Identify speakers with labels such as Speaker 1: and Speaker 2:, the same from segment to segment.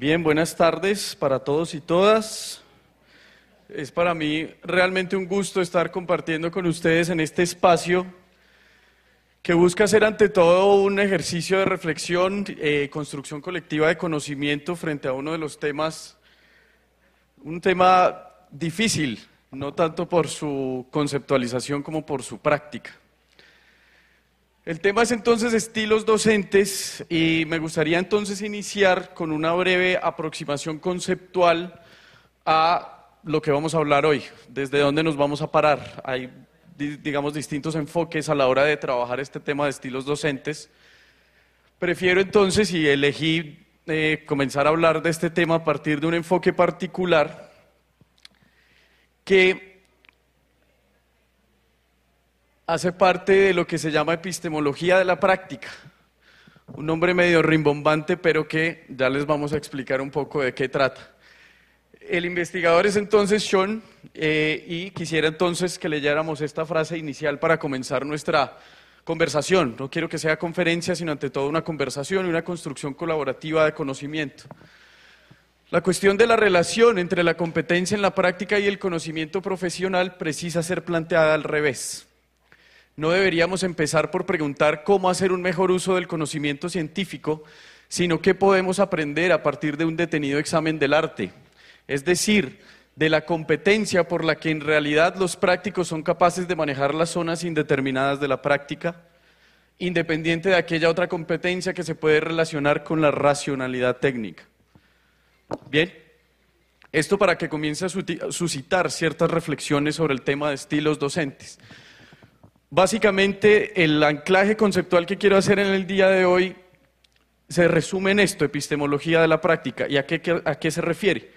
Speaker 1: Bien, buenas tardes para todos y todas. Es para mí realmente un gusto estar compartiendo con ustedes en este espacio que busca ser ante todo un ejercicio de reflexión, construcción colectiva de conocimiento frente a uno de los temas, un tema difícil, no tanto por su conceptualización como por su práctica. El tema es entonces estilos docentes y me gustaría entonces iniciar con una breve aproximación conceptual a lo que vamos a hablar hoy, desde dónde nos vamos a parar. Hay, digamos, distintos enfoques a la hora de trabajar este tema de estilos docentes. Prefiero entonces y elegí comenzar a hablar de este tema a partir de un enfoque particular que hace parte de lo que se llama epistemología de la práctica, un nombre medio rimbombante, pero que ya les vamos a explicar un poco de qué trata. El investigador es entonces Sean, y quisiera entonces que leyéramos esta frase inicial para comenzar nuestra conversación. No quiero que sea conferencia, sino ante todo una conversación y una construcción colaborativa de conocimiento. La cuestión de la relación entre la competencia en la práctica y el conocimiento profesional precisa ser planteada al revés. No deberíamos empezar por preguntar cómo hacer un mejor uso del conocimiento científico, sino qué podemos aprender a partir de un detenido examen del arte, es decir, de la competencia por la que en realidad los prácticos son capaces de manejar las zonas indeterminadas de la práctica, independiente de aquella otra competencia que se puede relacionar con la racionalidad técnica. Bien, esto para que comience a suscitar ciertas reflexiones sobre el tema de estilos docentes. Básicamente, el anclaje conceptual que quiero hacer en el día de hoy se resume en esto, epistemología de la práctica. ¿Y a qué se refiere?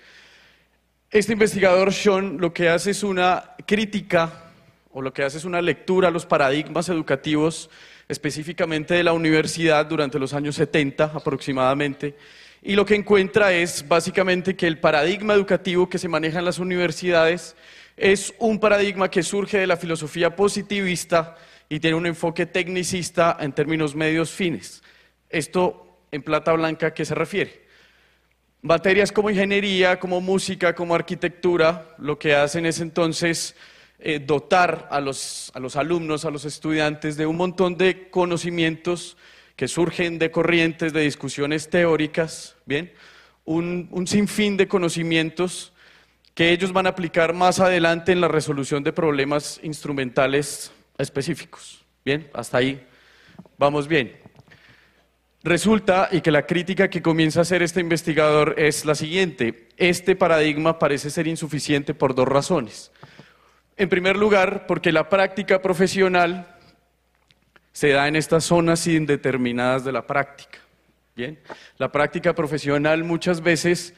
Speaker 1: Este investigador, Sean, lo que hace es una crítica, o lo que hace es una lectura a los paradigmas educativos, específicamente de la universidad durante los años 70 aproximadamente, y lo que encuentra es básicamente que el paradigma educativo que se maneja en las universidades es un paradigma que surge de la filosofía positivista y tiene un enfoque tecnicista en términos medios fines. Esto, en plata blanca, ¿a qué se refiere? Materias como ingeniería, como música, como arquitectura, lo que hacen es entonces dotar a los alumnos, a los estudiantes de un montón de conocimientos que surgen de corrientes, de discusiones teóricas, ¿bien? Un sinfín de conocimientos que ellos van a aplicar más adelante en la resolución de problemas instrumentales específicos. Bien, hasta ahí vamos bien. Resulta, y que la crítica que comienza a hacer este investigador es la siguiente: este paradigma parece ser insuficiente por dos razones. En primer lugar, porque la práctica profesional se da en estas zonas indeterminadas de la práctica. Bien, la práctica profesional muchas veces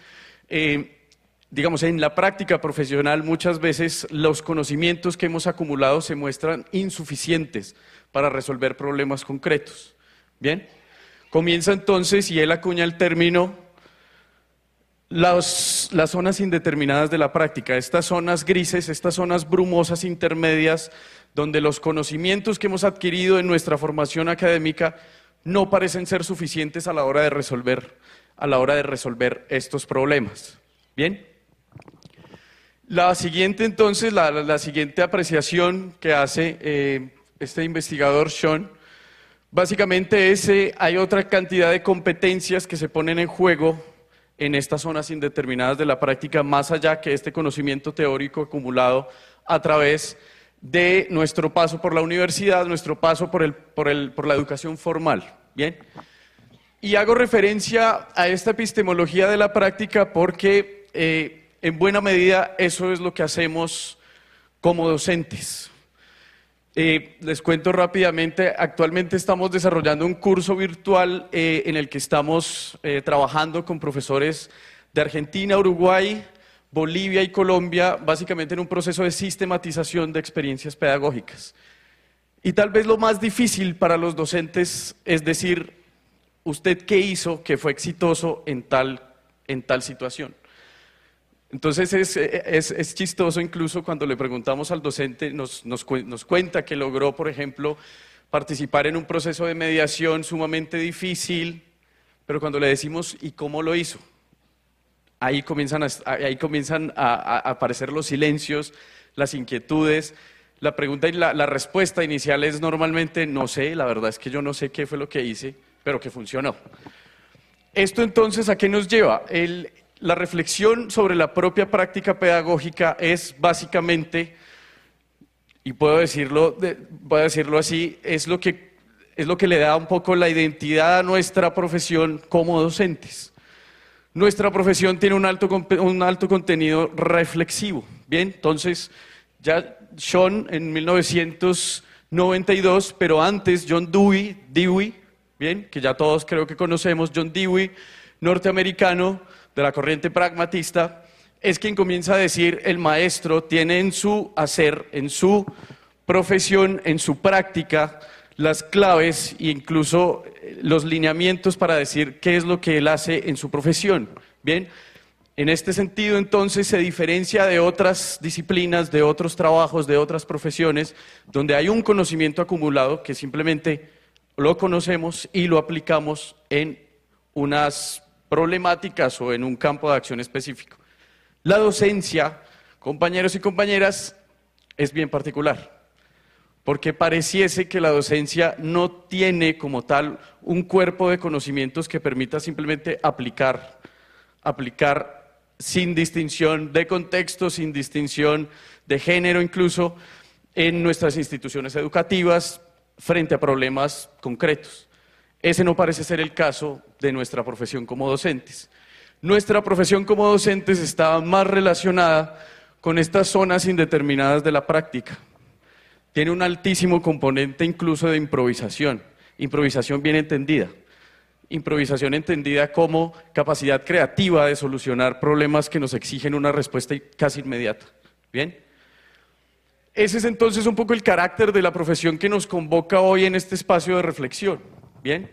Speaker 1: en la práctica profesional muchas veces los conocimientos que hemos acumulado se muestran insuficientes para resolver problemas concretos. Bien, comienza entonces, y él acuña el término, las zonas indeterminadas de la práctica, estas zonas grises, estas zonas brumosas intermedias, donde los conocimientos que hemos adquirido en nuestra formación académica no parecen ser suficientes a la hora de resolver estos problemas. Bien. La siguiente entonces, la siguiente apreciación que hace este investigador Sean, básicamente hay otra cantidad de competencias que se ponen en juego en estas zonas indeterminadas de la práctica, más allá que este conocimiento teórico acumulado a través de nuestro paso por la universidad, nuestro paso por la educación formal. Bien. Y hago referencia a esta epistemología de la práctica porque en buena medida eso es lo que hacemos como docentes. Les cuento rápidamente, actualmente estamos desarrollando un curso virtual en el que estamos trabajando con profesores de Argentina, Uruguay, Bolivia y Colombia, básicamente en un proceso de sistematización de experiencias pedagógicas. Y tal vez lo más difícil para los docentes es decir, ¿usted qué hizo que fue exitoso en tal situación? Entonces es chistoso incluso cuando le preguntamos al docente, nos cuenta que logró, por ejemplo, participar en un proceso de mediación sumamente difícil, pero cuando le decimos ¿y cómo lo hizo? ahí comienzan a aparecer los silencios, las inquietudes. La pregunta y la respuesta inicial es normalmente no sé, la verdad es que yo no sé qué fue lo que hice, pero que funcionó. Esto entonces, ¿a qué nos lleva? La reflexión sobre la propia práctica pedagógica es básicamente, y puedo decirlo así, es lo que le da un poco la identidad a nuestra profesión como docentes. Nuestra profesión tiene un alto contenido reflexivo. Bien, entonces ya Sean en 1992, pero antes John Dewey, bien, que ya todos creo que conocemos, John Dewey, norteamericano de la corriente pragmatista, es quien comienza a decir: el maestro tiene en su hacer, en su profesión, en su práctica, las claves e incluso los lineamientos para decir qué es lo que él hace en su profesión. Bien, en este sentido entonces se diferencia de otras disciplinas, de otros trabajos, de otras profesiones, donde hay un conocimiento acumulado que simplemente lo conocemos y lo aplicamos en unas problemáticas o en un campo de acción específico. La docencia, compañeros y compañeras, es bien particular, porque pareciese que la docencia no tiene como tal un cuerpo de conocimientos que permita simplemente aplicar sin distinción de contexto, sin distinción de género incluso, en nuestras instituciones educativas frente a problemas concretos. Ese no parece ser el caso de nuestra profesión como docentes. Nuestra profesión como docentes está más relacionada con estas zonas indeterminadas de la práctica. Tiene un altísimo componente incluso de improvisación bien entendida. Improvisación entendida como capacidad creativa de solucionar problemas que nos exigen una respuesta casi inmediata. ¿Bien? Ese es entonces un poco el carácter de la profesión que nos convoca hoy en este espacio de reflexión. ¿Bien?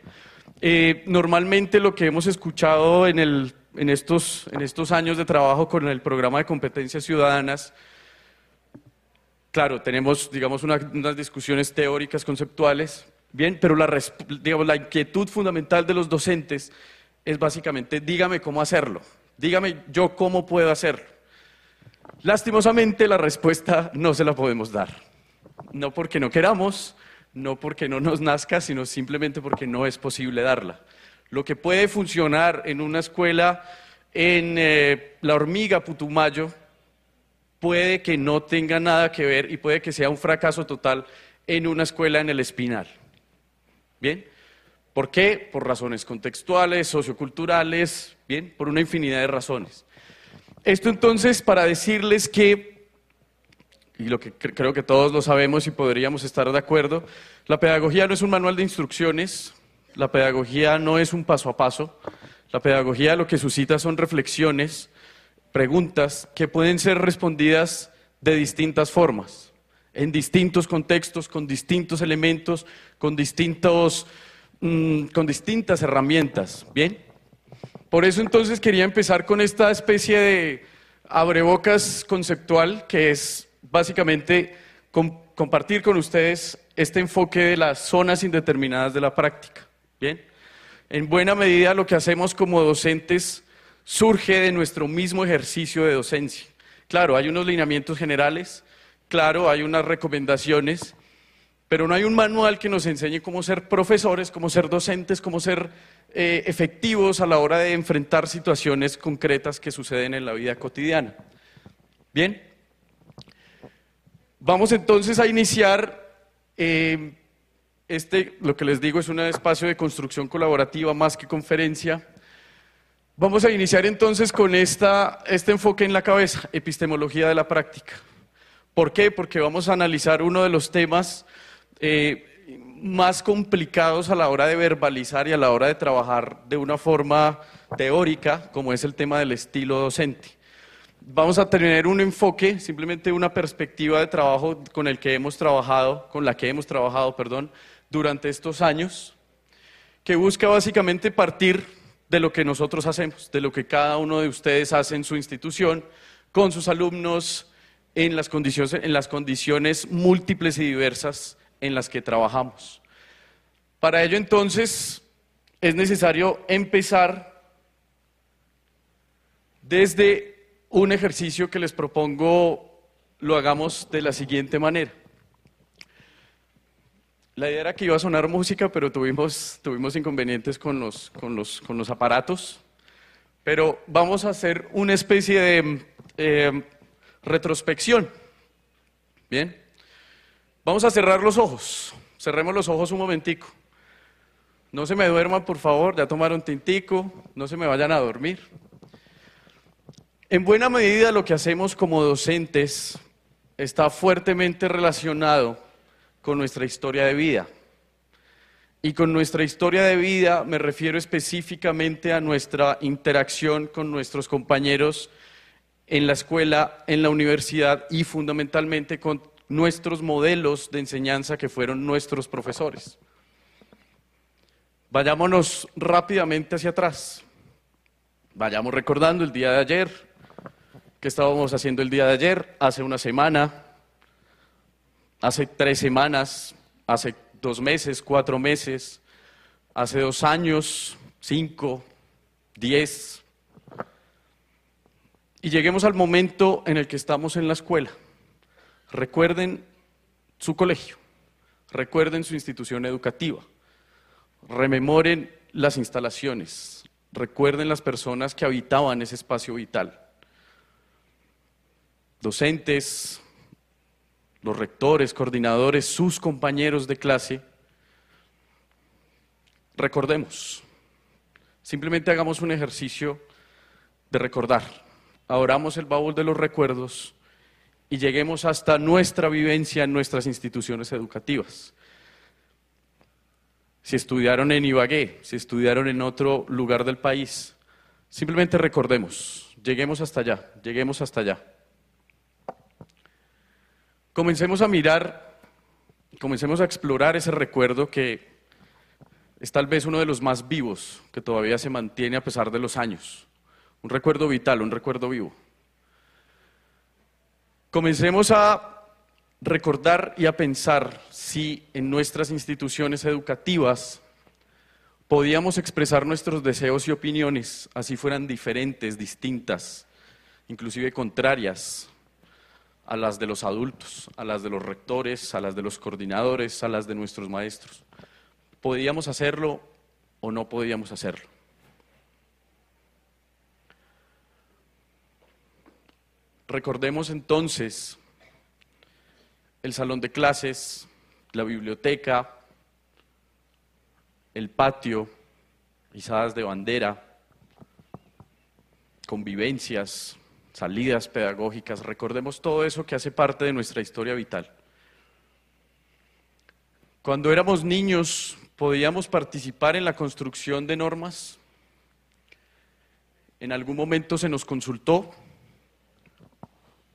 Speaker 1: Normalmente lo que hemos escuchado en estos años de trabajo con el programa de competencias ciudadanas, claro, tenemos, digamos, unas discusiones teóricas, conceptuales, bien, pero la inquietud fundamental de los docentes es básicamente: dígame cómo hacerlo, dígame yo cómo puedo hacerlo. Lastimosamente la respuesta no se la podemos dar, no porque no queramos, no porque no nos nazca, sino simplemente porque no es posible darla. Lo que puede funcionar en una escuela en La Hormiga, Putumayo, puede que no tenga nada que ver y puede que sea un fracaso total en una escuela en El Espinal. ¿Bien? ¿Por qué? Por razones contextuales, socioculturales, bien, por una infinidad de razones. Esto entonces para decirles que, y lo que creo que todos lo sabemos y podríamos estar de acuerdo, la pedagogía no es un manual de instrucciones, la pedagogía no es un paso a paso, la pedagogía lo que suscita son reflexiones, preguntas que pueden ser respondidas de distintas formas, en distintos contextos, con distintos elementos, con distintas herramientas. ¿Bien? Por eso entonces quería empezar con esta especie de abrebocas conceptual, que es básicamente compartir con ustedes este enfoque de las zonas indeterminadas de la práctica. ¿Bien? En buena medida lo que hacemos como docentes surge de nuestro mismo ejercicio de docencia. Claro, hay unos lineamientos generales, claro, hay unas recomendaciones, pero no hay un manual que nos enseñe cómo ser profesores, cómo ser docentes, cómo ser efectivos a la hora de enfrentar situaciones concretas que suceden en la vida cotidiana. Bien, vamos entonces a iniciar. Lo que les digo es un espacio de construcción colaborativa más que conferencia. Vamos a iniciar entonces con este enfoque en la cabeza, epistemología de la práctica. ¿Por qué? Porque vamos a analizar uno de los temas más complicados a la hora de verbalizar y a la hora de trabajar de una forma teórica, como es el tema del estilo docente. Vamos a tener un enfoque, simplemente una perspectiva de trabajo con la que hemos trabajado, durante estos años, que busca básicamente partir de lo que nosotros hacemos, de lo que cada uno de ustedes hace en su institución, con sus alumnos, en las condiciones múltiples y diversas en las que trabajamos. Para ello, entonces, es necesario empezar desde un ejercicio que les propongo lo hagamos de la siguiente manera. La idea era que iba a sonar música, pero tuvimos inconvenientes con los aparatos. Pero vamos a hacer una especie de retrospección. Bien. Vamos a cerrar los ojos. Cerremos los ojos un momentico. No se me duerman, por favor. Ya tomaron tintico. No se me vayan a dormir. En buena medida lo que hacemos como docentes está fuertemente relacionado con nuestra historia de vida. Y con nuestra historia de vida me refiero específicamente a nuestra interacción con nuestros compañeros en la escuela, en la universidad y fundamentalmente con nuestros modelos de enseñanza que fueron nuestros profesores. Vayámonos rápidamente hacia atrás. Vayamos recordando el día de ayer. ¿Qué estábamos haciendo el día de ayer? Hace una semana, hace 3 semanas, hace 2 meses, 4 meses, hace 2 años, 5, 10. Y lleguemos al momento en el que estamos en la escuela. Recuerden su colegio, recuerden su institución educativa, rememoren las instalaciones, recuerden las personas que habitaban ese espacio vital. Docentes, los rectores, coordinadores, sus compañeros de clase. Recordemos, simplemente hagamos un ejercicio de recordar. Abramos el baúl de los recuerdos y lleguemos hasta nuestra vivencia en nuestras instituciones educativas. Si estudiaron en Ibagué, si estudiaron en otro lugar del país, simplemente recordemos, lleguemos hasta allá, lleguemos hasta allá. Comencemos a mirar, comencemos a explorar ese recuerdo que es tal vez uno de los más vivos, que todavía se mantiene a pesar de los años. Un recuerdo vital, un recuerdo vivo. Comencemos a recordar y a pensar si en nuestras instituciones educativas podíamos expresar nuestros deseos y opiniones, así fueran diferentes, distintas, inclusive contrarias a las de los adultos, a las de los rectores, a las de los coordinadores, a las de nuestros maestros. ¿Podíamos hacerlo o no podíamos hacerlo? Recordemos entonces el salón de clases, la biblioteca, el patio, izadas de bandera, convivencias, salidas pedagógicas. Recordemos todo eso que hace parte de nuestra historia vital. Cuando éramos niños, ¿podíamos participar en la construcción de normas? ¿En algún momento se nos consultó?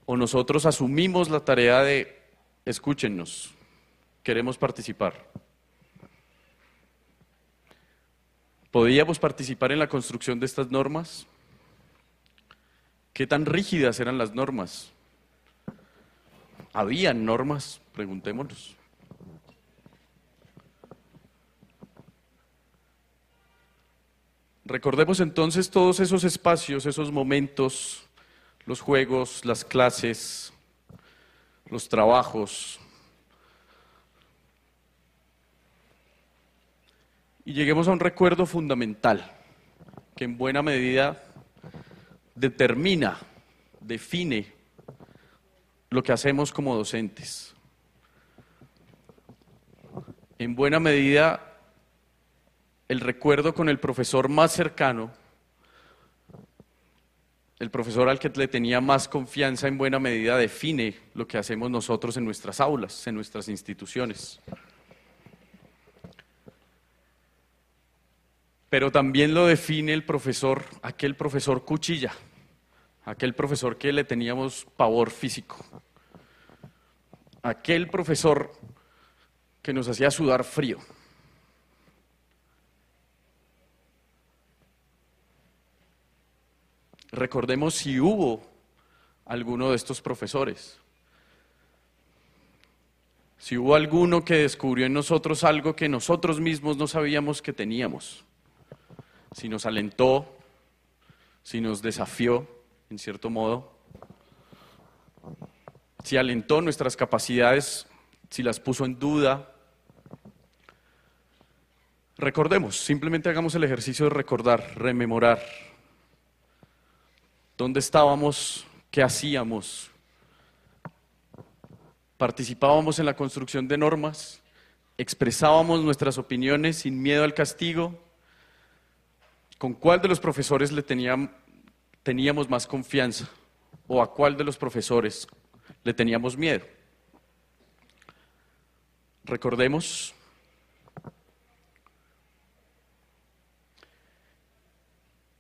Speaker 1: ¿O nosotros asumimos la tarea de, escúchennos, queremos participar? ¿Podíamos participar en la construcción de estas normas? ¿Qué tan rígidas eran las normas? ¿Habían normas? Preguntémonos. Recordemos entonces todos esos espacios, esos momentos, los juegos, las clases, los trabajos. Y lleguemos a un recuerdo fundamental, que en buena medida determina, define lo que hacemos como docentes. En buena medida, el recuerdo con el profesor más cercano, el profesor al que le tenía más confianza, en buena medida define lo que hacemos nosotros en nuestras aulas, en nuestras instituciones. Pero también lo define el profesor, aquel profesor cuchilla, aquel profesor que le teníamos pavor físico, aquel profesor que nos hacía sudar frío. Recordemos si hubo alguno de estos profesores, si hubo alguno que descubrió en nosotros algo que nosotros mismos no sabíamos que teníamos, si nos alentó, si nos desafió, en cierto modo, si alentó nuestras capacidades, si las puso en duda. Recordemos, simplemente hagamos el ejercicio de recordar, rememorar. ¿Dónde estábamos? ¿Qué hacíamos? ¿Participábamos en la construcción de normas? ¿Expresábamos nuestras opiniones sin miedo al castigo? ¿Con cuál de los profesores teníamos más confianza? ¿O a cuál de los profesores le teníamos miedo? Recordemos.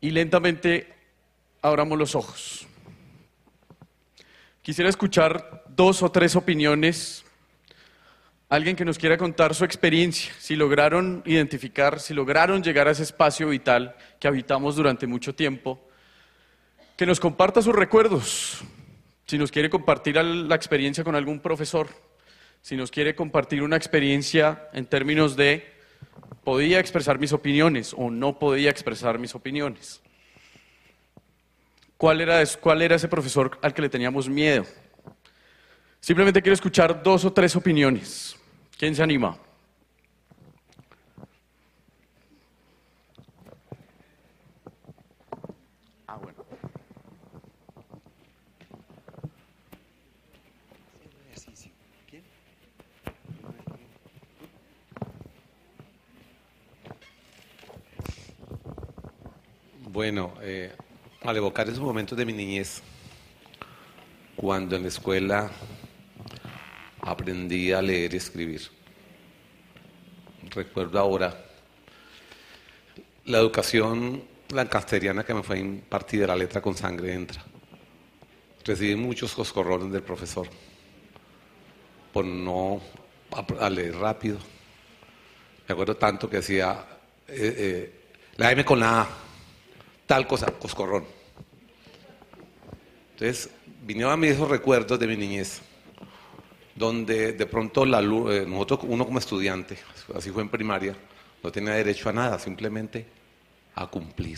Speaker 1: Y lentamente abramos los ojos. Quisiera escuchar 2 o 3 opiniones. Alguien que nos quiera contar su experiencia, si lograron identificar, si lograron llegar a ese espacio vital que habitamos durante mucho tiempo. Que nos comparta sus recuerdos. Si nos quiere compartir la experiencia con algún profesor. Si nos quiere compartir una experiencia en términos de podía expresar mis opiniones o no podía expresar mis opiniones. ¿Cuál era ese profesor al que le teníamos miedo? Simplemente quiero escuchar 2 o 3 opiniones. ¿Quién se anima? Bueno.
Speaker 2: Bueno, al evocar esos momentos de mi niñez, cuando en la escuela aprendí a leer y escribir, recuerdo ahora la educación lancasteriana que me fue impartida, la letra con sangre entra. Recibí muchos coscorrones del profesor por no a leer rápido. Me acuerdo tanto que decía la M con la A, tal cosa, coscorrón. Entonces, vinieron a mí esos recuerdos de mi niñez, donde de pronto uno como estudiante, así fue en primaria, no tenía derecho a nada, simplemente a cumplir,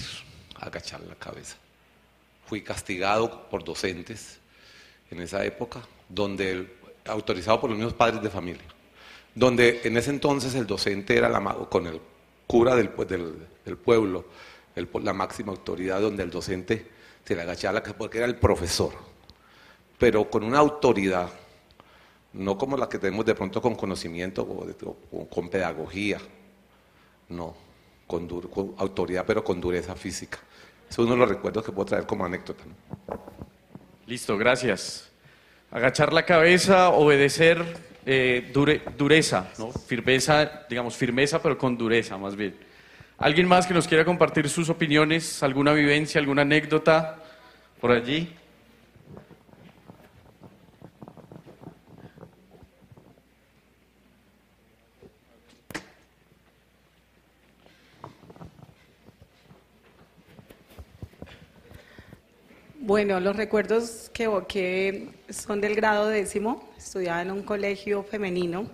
Speaker 2: a agachar la cabeza. Fui castigado por docentes en esa época, autorizado por los mismos padres de familia, donde en ese entonces el docente era con el cura del pueblo, la máxima autoridad, donde el docente se le agachaba la cabeza porque era el profesor, pero con una autoridad, no como la que tenemos de pronto con conocimiento o con pedagogía, no, con autoridad pero con dureza física. Es uno de los recuerdos que puedo traer como anécdota, ¿no?
Speaker 1: Listo, gracias. Agachar la cabeza, obedecer, dureza, ¿no? Firmeza, digamos firmeza pero con dureza más bien. ¿Alguien más que nos quiera compartir sus opiniones, alguna vivencia, alguna anécdota por allí?
Speaker 3: Bueno, los recuerdos que evoqué son del grado 10º, estudiaba en un colegio femenino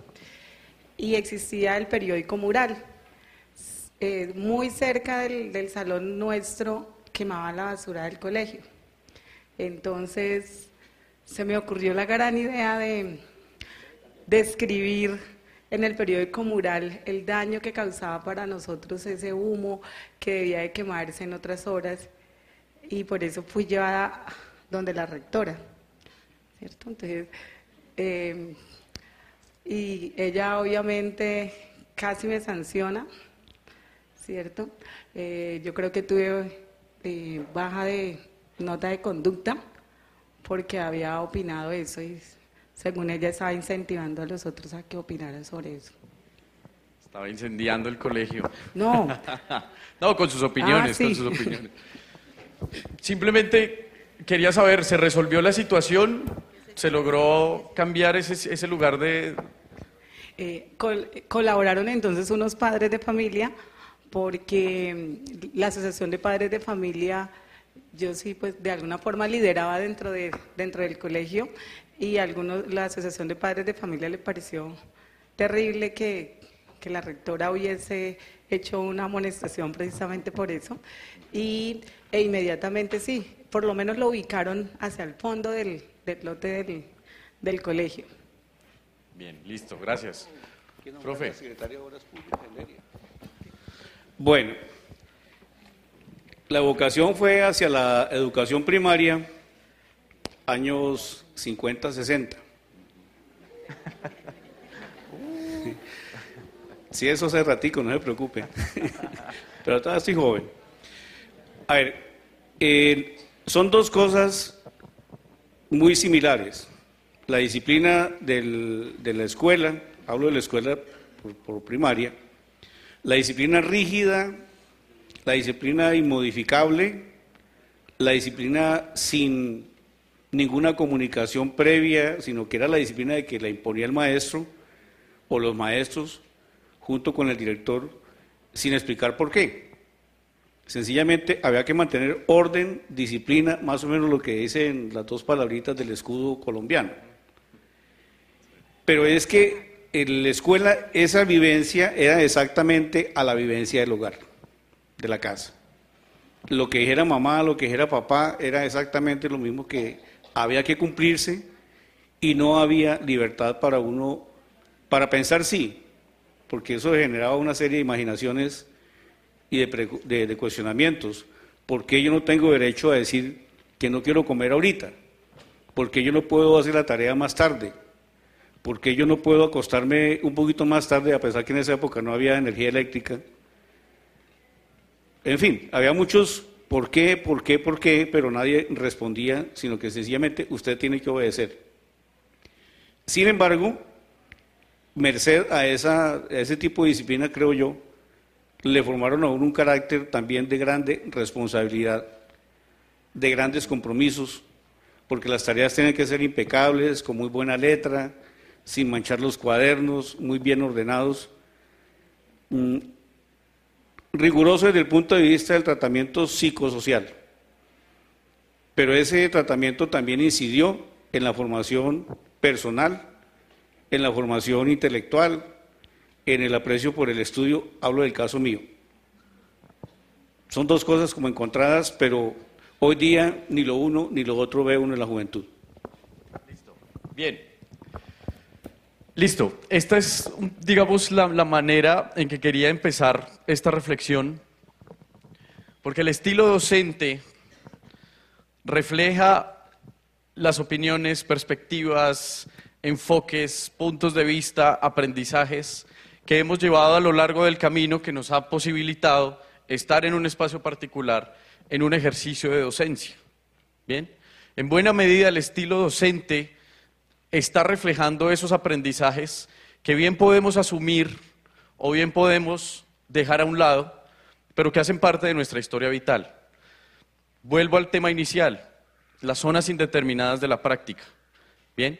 Speaker 3: y existía el periódico Mural. Muy cerca del salón nuestro quemaban la basura del colegio. Entonces se me ocurrió la gran idea de escribir en el periódico Mural el daño que causaba para nosotros ese humo que debía de quemarse en otras horas. Y por eso fui llevada donde la rectora, ¿cierto? Entonces, y ella obviamente casi me sanciona, ¿cierto? Yo creo que tuve baja de nota de conducta porque había opinado eso y según ella estaba incentivando a los otros a que opinaran sobre eso.
Speaker 1: Estaba incendiando el colegio.
Speaker 3: No.
Speaker 1: No, con sus opiniones,
Speaker 3: sí.
Speaker 1: con sus opiniones. Simplemente quería saber, ¿se resolvió la situación? ¿Se logró cambiar ese lugar de...?
Speaker 3: Colaboraron entonces unos padres de familia porque la Asociación de Padres de Familia, yo sí pues de alguna forma lideraba dentro del colegio y la Asociación de Padres de Familia le pareció terrible que la rectora hubiese hecho una amonestación precisamente por eso e inmediatamente sí, por lo menos lo ubicaron hacia el fondo del lote del colegio.
Speaker 1: Bien, listo, gracias. Profe.
Speaker 4: Bueno, la vocación fue hacia la educación primaria, años 50, 60. Sí, eso hace ratico, no se preocupe. Pero todavía estoy joven. A ver, son dos cosas muy similares. La disciplina de la escuela, hablo de la escuela por primaria, la disciplina rígida, la disciplina inmodificable, la disciplina sin ninguna comunicación previa, sino que era la disciplina de que la imponía el maestro o los maestros junto con el director sin explicar por qué. Sencillamente había que mantener orden, disciplina, más o menos lo que dicen las dos palabritas del escudo colombiano. Pero es que en la escuela esa vivencia era exactamente a la vivencia del hogar, de la casa. Lo que dijera mamá, lo que dijera papá, era exactamente lo mismo que había que cumplirse y no había libertad para uno, para pensar sí, porque eso generaba una serie de imaginaciones y de cuestionamientos. ¿Por qué yo no tengo derecho a decir que no quiero comer ahorita? ¿Por qué yo no puedo hacer la tarea más tarde? ¿Por qué yo no puedo acostarme un poquito más tarde, a pesar que en esa época no había energía eléctrica? En fin, había muchos por qué, pero nadie respondía, sino que sencillamente usted tiene que obedecer. Sin embargo, merced a ese tipo de disciplina, creo yo, le formaron a uno un carácter también de grande responsabilidad, de grandes compromisos, porque las tareas tienen que ser impecables, con muy buena letra, sin manchar los cuadernos, muy bien ordenados, riguroso desde el punto de vista del tratamiento psicosocial. Pero ese tratamiento también incidió en la formación personal, en la formación intelectual, en el aprecio por el estudio. Hablo del caso mío. Son dos cosas como encontradas, pero hoy día ni lo uno ni lo otro ve uno en la juventud.
Speaker 1: Listo. Bien. Listo, esta es, digamos, la manera en que quería empezar esta reflexión, porque el estilo docente refleja las opiniones, perspectivas, enfoques, puntos de vista, aprendizajes que hemos llevado a lo largo del camino que nos ha posibilitado estar en un espacio particular, en un ejercicio de docencia. Bien, en buena medida el estilo docente está reflejando esos aprendizajes que bien podemos asumir o bien podemos dejar a un lado, pero que hacen parte de nuestra historia vital. Vuelvo al tema inicial, las zonas indeterminadas de la práctica. Bien,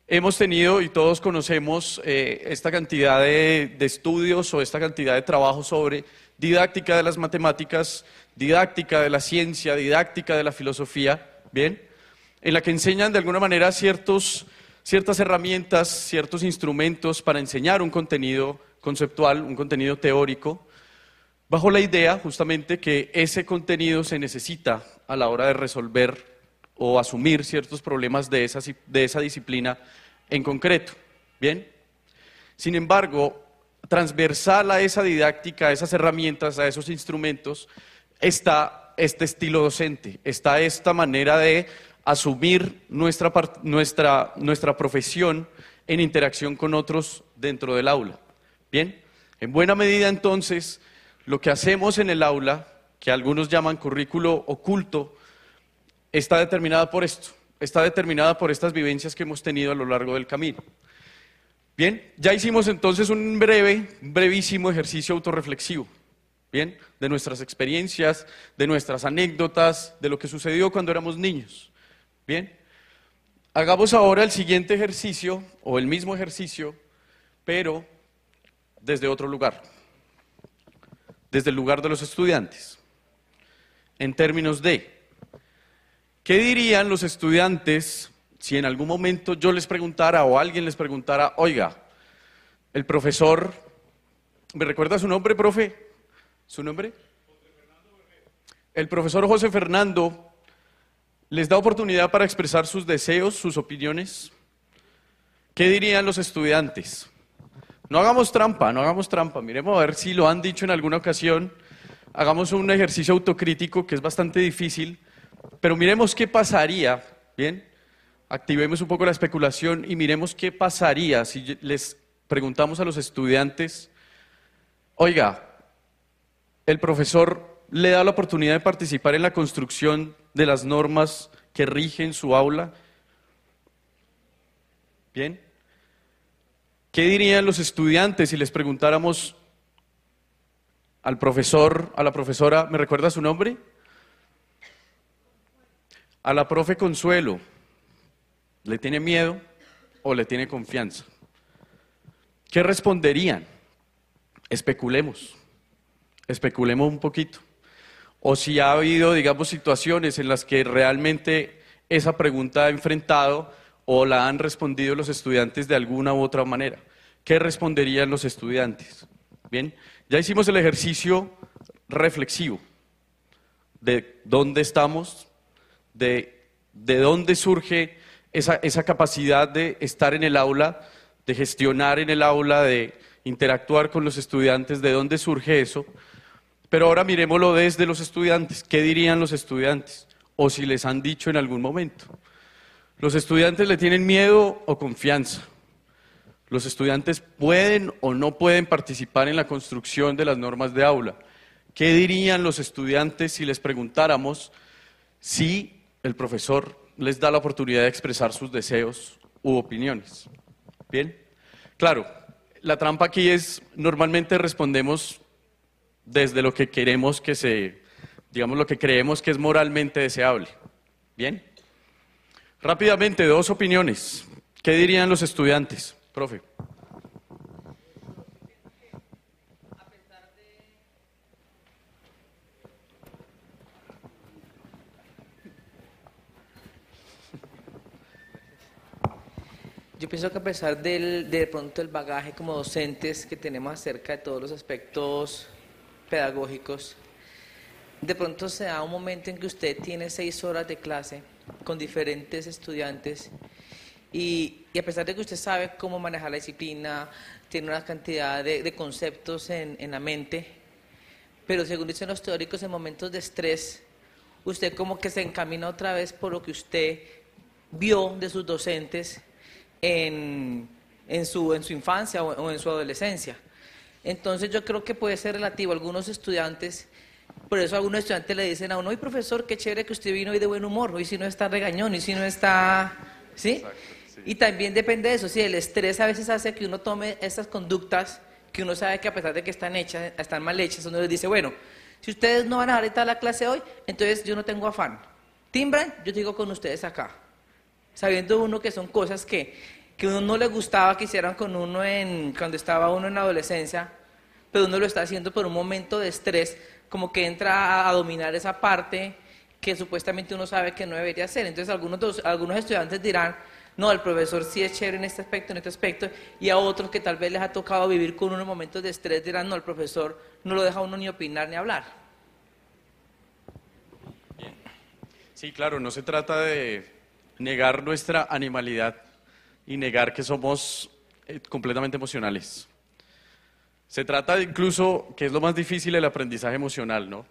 Speaker 1: hemos tenido y todos conocemos esta cantidad de estudios o esta cantidad de trabajos sobre didáctica de las matemáticas, didáctica de la ciencia, didáctica de la filosofía, bien, en la que enseñan de alguna manera ciertas herramientas, ciertos instrumentos para enseñar un contenido conceptual, un contenido teórico, bajo la idea justamente que ese contenido se necesita a la hora de resolver o asumir ciertos problemas de esa disciplina en concreto. Bien, sin embargo, transversal a esa didáctica, a esas herramientas, a esos instrumentos, está este estilo docente, está esta manera de asumir nuestra profesión en interacción con otros dentro del aula. Bien, en buena medida entonces, lo que hacemos en el aula, que algunos llaman currículo oculto, está determinada por esto, está determinada por estas vivencias que hemos tenido a lo largo del camino. Bien, ya hicimos entonces un brevísimo ejercicio autorreflexivo. Bien, de nuestras experiencias, de nuestras anécdotas, de lo que sucedió cuando éramos niños. Bien, hagamos ahora el siguiente ejercicio, o el mismo ejercicio, pero desde otro lugar, desde el lugar de los estudiantes, en términos de, ¿qué dirían los estudiantes si en algún momento yo les preguntara o alguien les preguntara, oiga, el profesor, ¿me recuerda su nombre, profe? ¿Su nombre? El profesor José Fernando les da oportunidad para expresar sus deseos, sus opiniones. ¿Qué dirían los estudiantes? No hagamos trampa, no hagamos trampa. Miremos a ver si lo han dicho en alguna ocasión. Hagamos un ejercicio autocrítico que es bastante difícil, pero miremos qué pasaría, ¿bien? Activemos un poco la especulación y miremos qué pasaría si les preguntamos a los estudiantes, oiga, el profesor le da la oportunidad de participar en la construcción de las normas que rigen su aula. ¿Bien? ¿Qué dirían los estudiantes si les preguntáramos al profesor, a la profesora, ¿me recuerda su nombre? A la profe Consuelo, ¿le tiene miedo o le tiene confianza? ¿Qué responderían? Especulemos un poquito. O si ha habido, digamos, situaciones en las que realmente esa pregunta ha enfrentado o la han respondido los estudiantes de alguna u otra manera. ¿Qué responderían los estudiantes? Bien, ya hicimos el ejercicio reflexivo de dónde estamos, de dónde surge esa capacidad de estar en el aula, de gestionar en el aula, de interactuar con los estudiantes, de dónde surge eso. Pero ahora miremoslo desde los estudiantes. ¿Qué dirían los estudiantes? O si les han dicho en algún momento. ¿Los estudiantes le tienen miedo o confianza? ¿Los estudiantes pueden o no pueden participar en la construcción de las normas de aula? ¿Qué dirían los estudiantes si les preguntáramos si el profesor les da la oportunidad de expresar sus deseos u opiniones? ¿Bien? Claro, la trampa aquí es, normalmente respondemos desde lo que queremos digamos, lo que creemos que es moralmente deseable. ¿Bien? Rápidamente, 2 opiniones. ¿Qué dirían los estudiantes? Profe.
Speaker 5: Yo pienso que a pesar de pronto el bagaje como docentes que tenemos acerca de todos los aspectos pedagógicos, de pronto se da un momento en que usted tiene 6 horas de clase con diferentes estudiantes y a pesar de que usted sabe cómo manejar la disciplina, tiene una cantidad de conceptos en la mente, pero según dicen los teóricos, en momentos de estrés, usted como que se encamina otra vez por lo que usted vio de sus docentes en su infancia o en su adolescencia. Entonces yo creo que puede ser relativo a algunos estudiantes. Por eso algunos estudiantes le dicen a uno, ¡ay, profesor, qué chévere que usted vino hoy de buen humor! Hoy si no está regañón, y si no está... ¿Sí?
Speaker 1: Exacto, sí.
Speaker 5: Y también depende de eso, sí, el estrés a veces hace que uno tome estas conductas que uno sabe que a pesar de que están mal hechas, uno les dice, bueno, si ustedes no van a dar ahorita la clase hoy, entonces yo no tengo afán. Timbran, yo digo con ustedes acá. Sabiendo uno que son cosas que uno no le gustaba que hicieran con uno cuando estaba uno en la adolescencia, pero uno lo está haciendo por un momento de estrés, como que entra a dominar esa parte que supuestamente uno sabe que no debería hacer. Entonces algunos estudiantes dirán, no, el profesor sí es chévere en este aspecto, y a otros que tal vez les ha tocado vivir con unos momentos de estrés dirán, no, el profesor no lo deja a uno ni opinar ni hablar.
Speaker 1: Bien. Sí, claro, no se trata de negar nuestra animalidad y negar que somos completamente emocionales. Se trata de incluso, que es lo más difícil, el aprendizaje emocional, ¿no?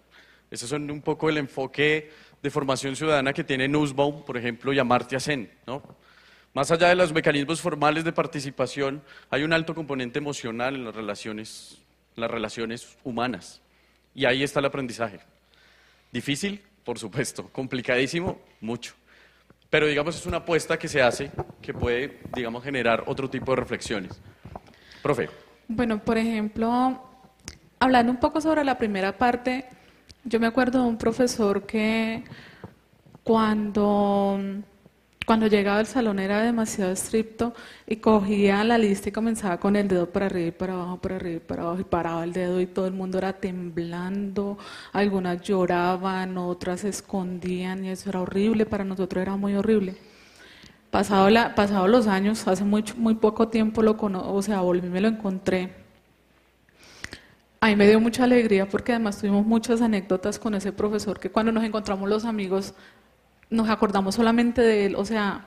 Speaker 1: Ese es un poco el enfoque de formación ciudadana que tiene Nussbaum, por ejemplo, y Amartya Sen, ¿no? Más allá de los mecanismos formales de participación, hay un alto componente emocional en las relaciones humanas. Y ahí está el aprendizaje. Difícil, por supuesto. Complicadísimo, mucho. Pero digamos es una apuesta que se hace que puede, digamos, generar otro tipo de reflexiones. Profe.
Speaker 6: Bueno, por ejemplo, hablando un poco sobre la primera parte, yo me acuerdo de un profesor que cuando llegaba al salón era demasiado estricto y cogía la lista y comenzaba con el dedo para arriba y para abajo, para arriba y para abajo, y paraba el dedo y todo el mundo era temblando, algunas lloraban, otras se escondían y eso era horrible, para nosotros era muy horrible. Pasado los años, hace muy poco tiempo volví y me lo encontré. A mí me dio mucha alegría porque además tuvimos muchas anécdotas con ese profesor que cuando nos encontramos los amigos nos acordamos solamente de él, o sea,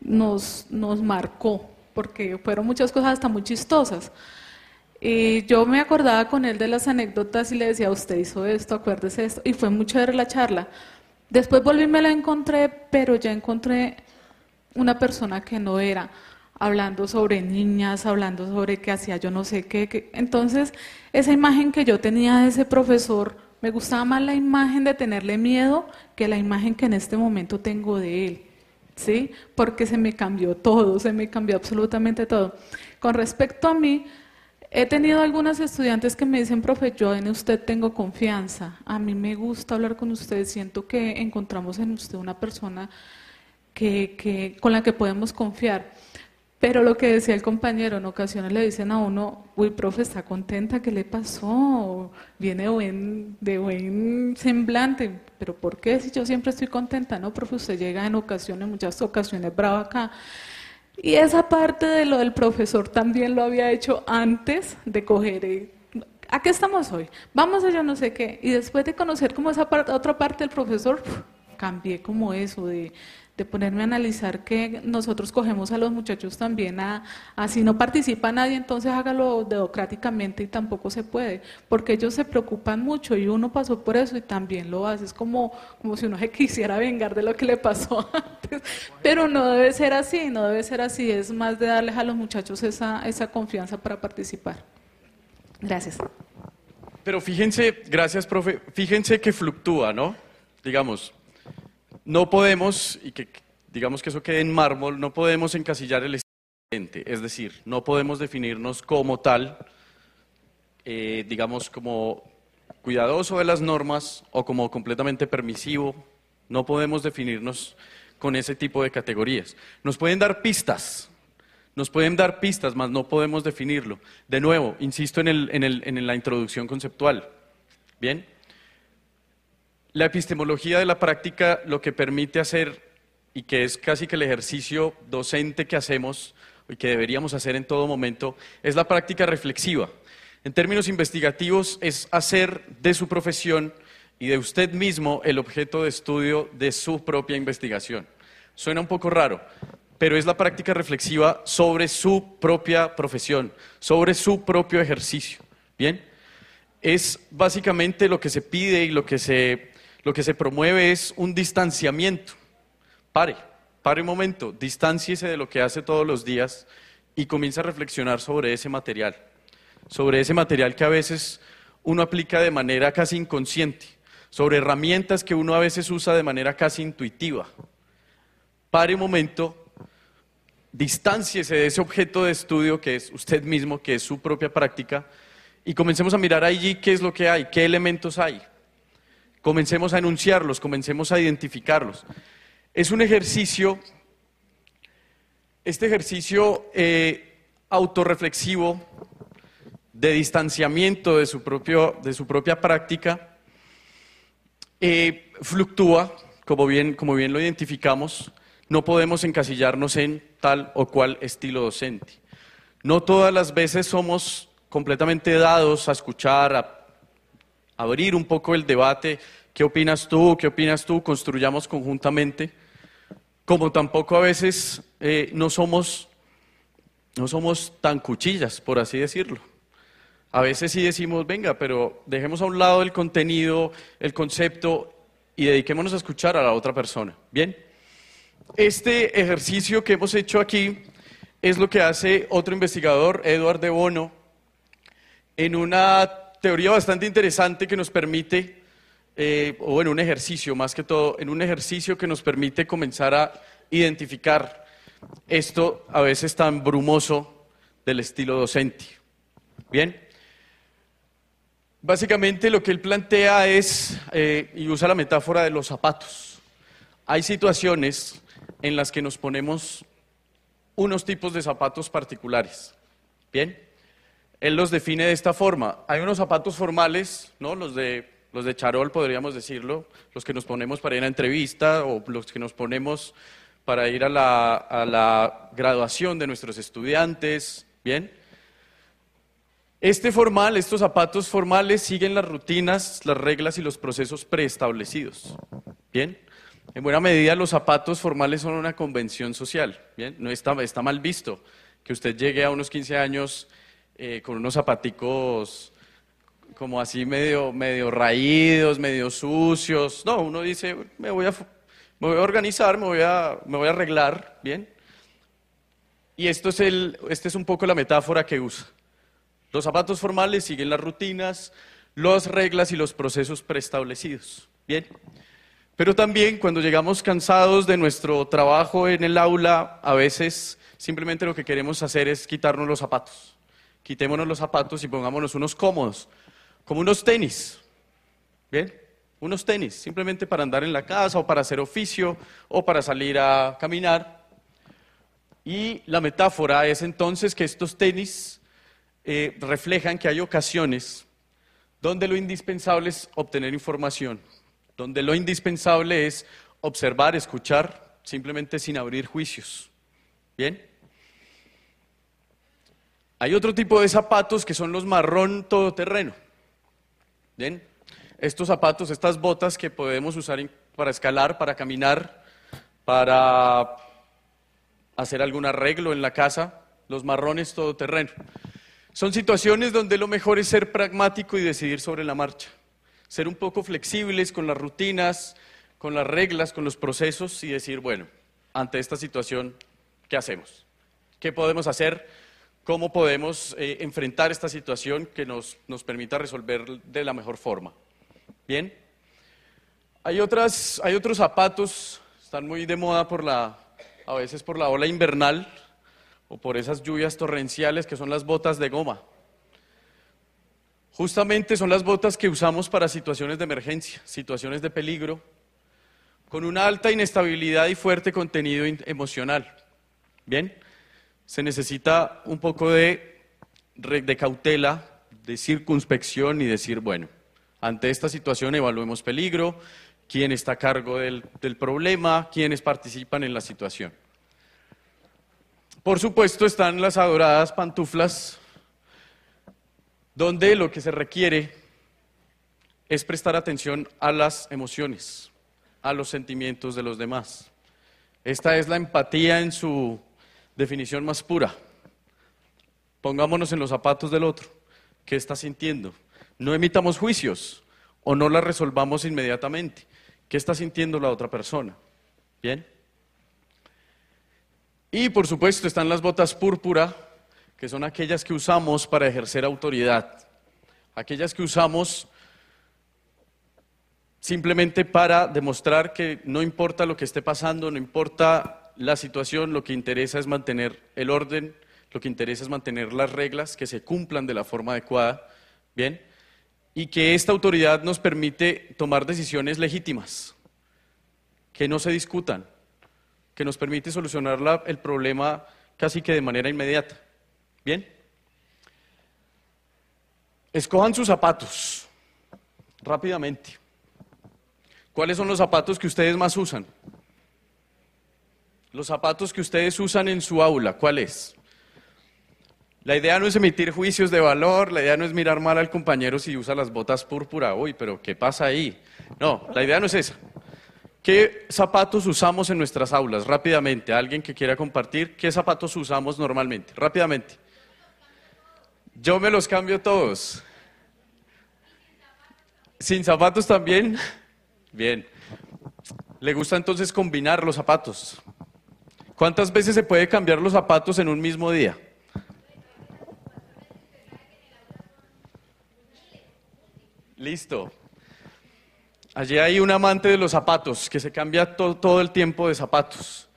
Speaker 6: nos marcó, porque fueron muchas cosas hasta muy chistosas. Y yo me acordaba con él de las anécdotas y le decía, usted hizo esto, acuérdese de esto, y fue muy chévere la charla. Después volví y me la encontré, pero ya encontré una persona que no era, hablando sobre niñas, hablando sobre qué hacía yo no sé qué. Entonces, esa imagen que yo tenía de ese profesor, me gustaba más la imagen de tenerle miedo que la imagen que en este momento tengo de él, ¿sí? Porque se me cambió todo, se me cambió absolutamente todo. Con respecto a mí, he tenido algunas estudiantes que me dicen, profe, yo en usted tengo confianza, a mí me gusta hablar con usted, siento que encontramos en usted una persona con la que podemos confiar. Pero lo que decía el compañero, en ocasiones le dicen a uno, uy, profe, ¿está contenta? ¿Qué le pasó? Viene de buen semblante. ¿Pero por qué? Si yo siempre estoy contenta, ¿no? Profe, usted llega en ocasiones, muchas ocasiones brava acá. Y esa parte de lo del profesor también lo había hecho antes de coger, ¿a qué estamos hoy? Vamos a yo no sé qué. Y después de conocer como esa otra parte del profesor, cambié como eso, de ponerme a analizar que nosotros cogemos a los muchachos también si no participa nadie, entonces hágalo democráticamente y tampoco se puede, porque ellos se preocupan mucho y uno pasó por eso y también lo hace, es como si uno se quisiera vengar de lo que le pasó antes, pero no debe ser así, no debe ser así, es más de darles a los muchachos esa confianza para participar. Gracias.
Speaker 1: Pero fíjense, gracias profe, fíjense que fluctúa, ¿no? Digamos, no podemos, y que digamos que eso quede en mármol, no podemos encasillar el estudiante, es decir, no podemos definirnos como tal, digamos como cuidadoso de las normas o como completamente permisivo, no podemos definirnos con ese tipo de categorías. Nos pueden dar pistas, mas no podemos definirlo. De nuevo, insisto en la introducción conceptual, ¿bien? La epistemología de la práctica lo que permite hacer, y que es casi que el ejercicio docente que hacemos y que deberíamos hacer en todo momento, es la práctica reflexiva. En términos investigativos es hacer de su profesión y de usted mismo el objeto de estudio de su propia investigación. Suena un poco raro, pero es la práctica reflexiva sobre su propia profesión, sobre su propio ejercicio. ¿Bien? Es básicamente lo que se pide y lo que se promueve es un distanciamiento. Pare un momento, distánciese de lo que hace todos los días y comienza a reflexionar sobre ese material que a veces uno aplica de manera casi inconsciente, sobre herramientas que uno a veces usa de manera casi intuitiva. Pare un momento, distánciese de ese objeto de estudio que es usted mismo, que es su propia práctica, y comencemos a mirar allí qué es lo que hay, qué elementos hay. Comencemos a enunciarlos, comencemos a identificarlos. Es un ejercicio, este ejercicio autorreflexivo de distanciamiento de su propia práctica, fluctúa, como bien lo identificamos, no podemos encasillarnos en tal o cual estilo docente. No todas las veces somos completamente dados a escuchar, a abrir un poco el debate, ¿qué opinas tú? ¿Qué opinas tú? Construyamos conjuntamente, como tampoco a veces no somos tan cuchillas, por así decirlo. A veces sí decimos, venga, pero dejemos a un lado el contenido, el concepto y dediquémonos a escuchar a la otra persona. ¿Bien? Este ejercicio que hemos hecho aquí es lo que hace otro investigador, Edward de Bono, en una teoría bastante interesante que nos permite, o en un ejercicio más que todo, en un ejercicio que nos permite comenzar a identificar esto a veces tan brumoso del estilo docente. Bien, básicamente lo que él plantea es, y usa la metáfora de los zapatos. Hay situaciones en las que nos ponemos unos tipos de zapatos particulares. Bien, él los define de esta forma. Hay unos zapatos formales, ¿no? Los de charol, podríamos decirlo, los que nos ponemos para ir a entrevista o los que nos ponemos para ir a la graduación de nuestros estudiantes. Bien. Estos zapatos formales siguen las rutinas, las reglas y los procesos preestablecidos. Bien. En buena medida los zapatos formales son una convención social, ¿bien? No está mal visto que usted llegue a unos 15 años con unos zapaticos como así medio raídos, medio sucios. No, uno dice, me voy a organizar, me voy a arreglar, ¿bien? Y esta es un poco la metáfora que usa. Los zapatos formales siguen las rutinas, las reglas y los procesos preestablecidos, ¿bien? Pero también cuando llegamos cansados de nuestro trabajo en el aula, a veces simplemente lo que queremos hacer es quitarnos los zapatos. Quitémonos los zapatos y pongámonos unos cómodos, como unos tenis, ¿bien? Unos tenis, simplemente para andar en la casa o para hacer oficio o para salir a caminar. Y la metáfora es entonces que estos tenis reflejan que hay ocasiones donde lo indispensable es obtener información, donde lo indispensable es observar, escuchar, simplemente sin abrir juicios. ¿Bien? Hay otro tipo de zapatos que son los marrón todoterreno. ¿Bien? Estos zapatos, estas botas que podemos usar para escalar, para caminar, para hacer algún arreglo en la casa, los marrones todoterreno. Son situaciones donde lo mejor es ser pragmático y decidir sobre la marcha. Ser un poco flexibles con las rutinas, con las reglas, con los procesos y decir, bueno, ante esta situación, ¿qué hacemos? ¿Qué podemos hacer? ¿Cómo podemos enfrentar esta situación que nos permita resolver de la mejor forma? Bien. Hay otros zapatos, están muy de moda a veces por la ola invernal o por esas lluvias torrenciales que son las botas de goma. Justamente son las botas que usamos para situaciones de emergencia, situaciones de peligro, con una alta inestabilidad y fuerte contenido emocional. Bien, se necesita un poco de cautela, de circunspección y decir, bueno, ante esta situación evaluemos peligro, quién está a cargo del problema, quiénes participan en la situación. Por supuesto están las adoradas pantuflas, donde lo que se requiere es prestar atención a las emociones, a los sentimientos de los demás. Esta es la empatía en su definición más pura. Pongámonos en los zapatos del otro. ¿Qué está sintiendo? No emitamos juicios o no la resolvamos inmediatamente. ¿Qué está sintiendo la otra persona? ¿Bien? Y por supuesto están las botas púrpura, que son aquellas que usamos para ejercer autoridad. Aquellas que usamos simplemente para demostrar que no importa lo que esté pasando, no importa la situación, lo que interesa es mantener el orden, lo que interesa es mantener las reglas, que se cumplan de la forma adecuada, ¿bien? Y que esta autoridad nos permite tomar decisiones legítimas, que no se discutan, que nos permite solucionar el problema casi que de manera inmediata, ¿bien? Escojan sus zapatos, rápidamente. ¿Cuáles son los zapatos que ustedes más usan? Los zapatos que ustedes usan en su aula, ¿cuál es? La idea no es emitir juicios de valor, la idea no es mirar mal al compañero si usa las botas púrpura. Uy, pero ¿qué pasa ahí? No, la idea no es esa. ¿Qué zapatos usamos en nuestras aulas? Rápidamente, alguien que quiera compartir, ¿qué zapatos usamos normalmente? Rápidamente. Yo me los cambio todos. ¿Sin zapatos también? Bien. ¿Le gusta entonces combinar los zapatos? ¿Cuántas veces se puede cambiar los zapatos en un mismo día? Listo. Allí hay un amante de los zapatos que se cambia todo el tiempo de zapatos.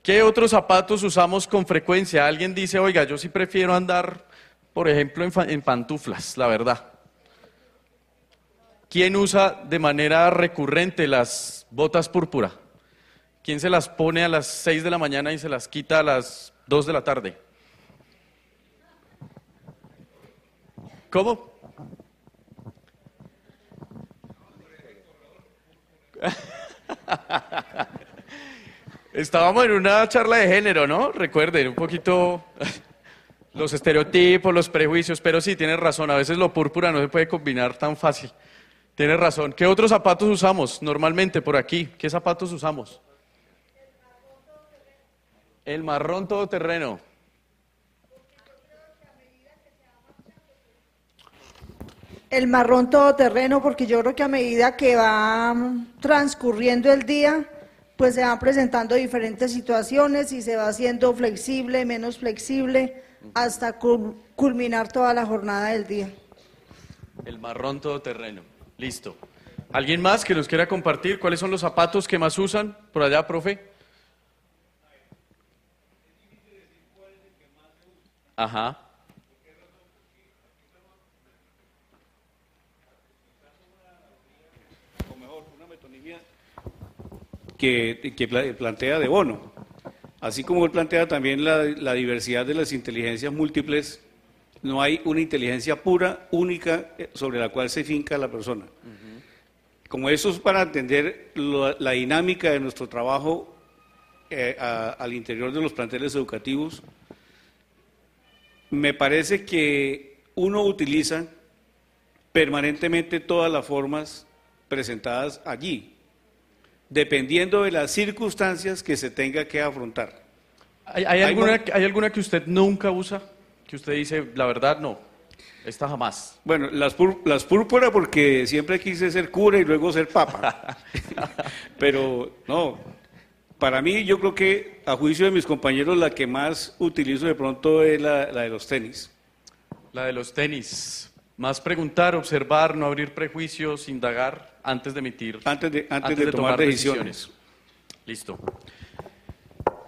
Speaker 1: ¿Qué otros zapatos usamos con frecuencia? Alguien dice, oiga, yo sí prefiero andar, por ejemplo, en pantuflas, la verdad. ¿Quién usa de manera recurrente las botas púrpura? ¿Quién se las pone a las 6 de la mañana y se las quita a las 2 de la tarde? ¿Cómo? Estábamos en una charla de género, ¿no? Recuerden, un poquito los estereotipos, los prejuicios, pero sí, tienes razón, a veces lo púrpura no se puede combinar tan fácil. Tienes razón. ¿Qué otros zapatos usamos normalmente por aquí? ¿Qué zapatos usamos? El marrón todoterreno.
Speaker 7: El marrón todoterreno, porque yo creo que a medida que va transcurriendo el día, pues se van presentando diferentes situaciones y se va haciendo flexible, menos flexible, hasta culminar toda la jornada del día.
Speaker 1: El marrón todoterreno. Listo. ¿Alguien más que nos quiera compartir cuáles son los zapatos que más usan por allá, profe? Ajá.
Speaker 4: O mejor, una metonimia que plantea de Bono. Así como él plantea también la diversidad de las inteligencias múltiples, no hay una inteligencia pura, única, sobre la cual se finca la persona. Como eso es para entender la dinámica de nuestro trabajo al interior de los planteles educativos, me parece que uno utiliza permanentemente todas las formas presentadas allí, dependiendo de las circunstancias que se tenga que afrontar.
Speaker 1: ¿Hay alguna que usted nunca usa? Que usted dice, la verdad, no, esta jamás.
Speaker 4: Bueno, las púrpuras porque siempre quise ser cura y luego ser papa. Pero no, para mí yo creo que a juicio de mis compañeros la que más utilizo de pronto es la de los tenis.
Speaker 1: La de los tenis. Más preguntar, observar, no abrir prejuicios, indagar antes de emitir.
Speaker 4: Antes de tomar decisiones.
Speaker 1: Listo.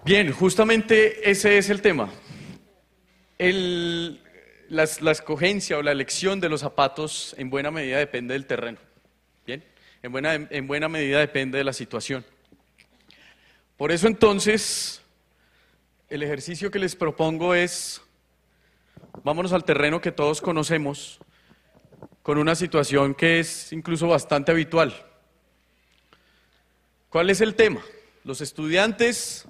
Speaker 1: Bien, justamente ese es el tema. La escogencia o la elección de los zapatos en buena medida depende del terreno. Bien, en buena medida depende de la situación. Por eso entonces, el ejercicio que les propongo es, vámonos al terreno que todos conocemos, con una situación que es incluso bastante habitual. ¿Cuál es el tema? Los estudiantes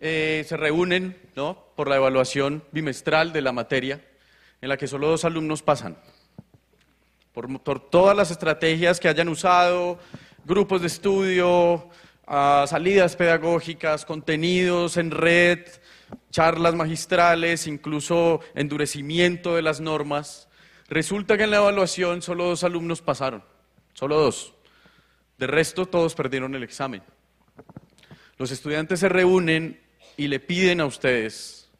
Speaker 1: se reúnen, ¿no?, por la evaluación bimestral de la materia, en la que solo 2 alumnos pasan. Por todas las estrategias que hayan usado, grupos de estudio, salidas pedagógicas, contenidos en red, charlas magistrales, incluso endurecimiento de las normas, resulta que en la evaluación solo 2 alumnos pasaron, solo 2. De resto, todos perdieron el examen. Los estudiantes se reúnen y le piden a ustedes,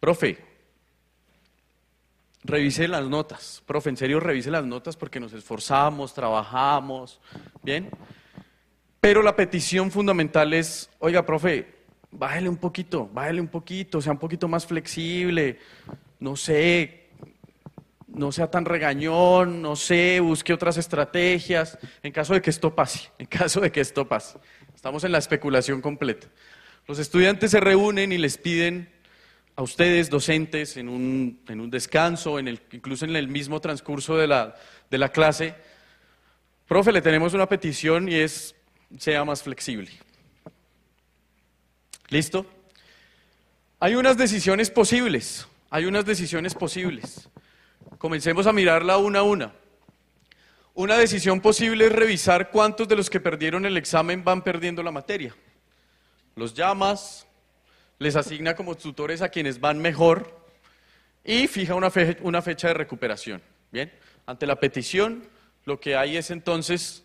Speaker 1: profe, revise las notas, profe, en serio revise las notas porque nos esforzamos, trabajamos, ¿bien? Pero la petición fundamental es, oiga, profe, bájele un poquito, sea un poquito más flexible, no sé, no sea tan regañón, no sé, busque otras estrategias, en caso de que esto pase. Estamos en la especulación completa. Los estudiantes se reúnen y les piden a ustedes, docentes, en un descanso, incluso en el mismo transcurso de la clase, profe, le tenemos una petición y es, sea más flexible. ¿Listo? Hay unas decisiones posibles. Comencemos a mirarla una a una. Una decisión posible es revisar cuántos de los que perdieron el examen van perdiendo la materia. Los llamas, les asigna como tutores a quienes van mejor y fija una fecha de recuperación. Bien, ante la petición, lo que hay es entonces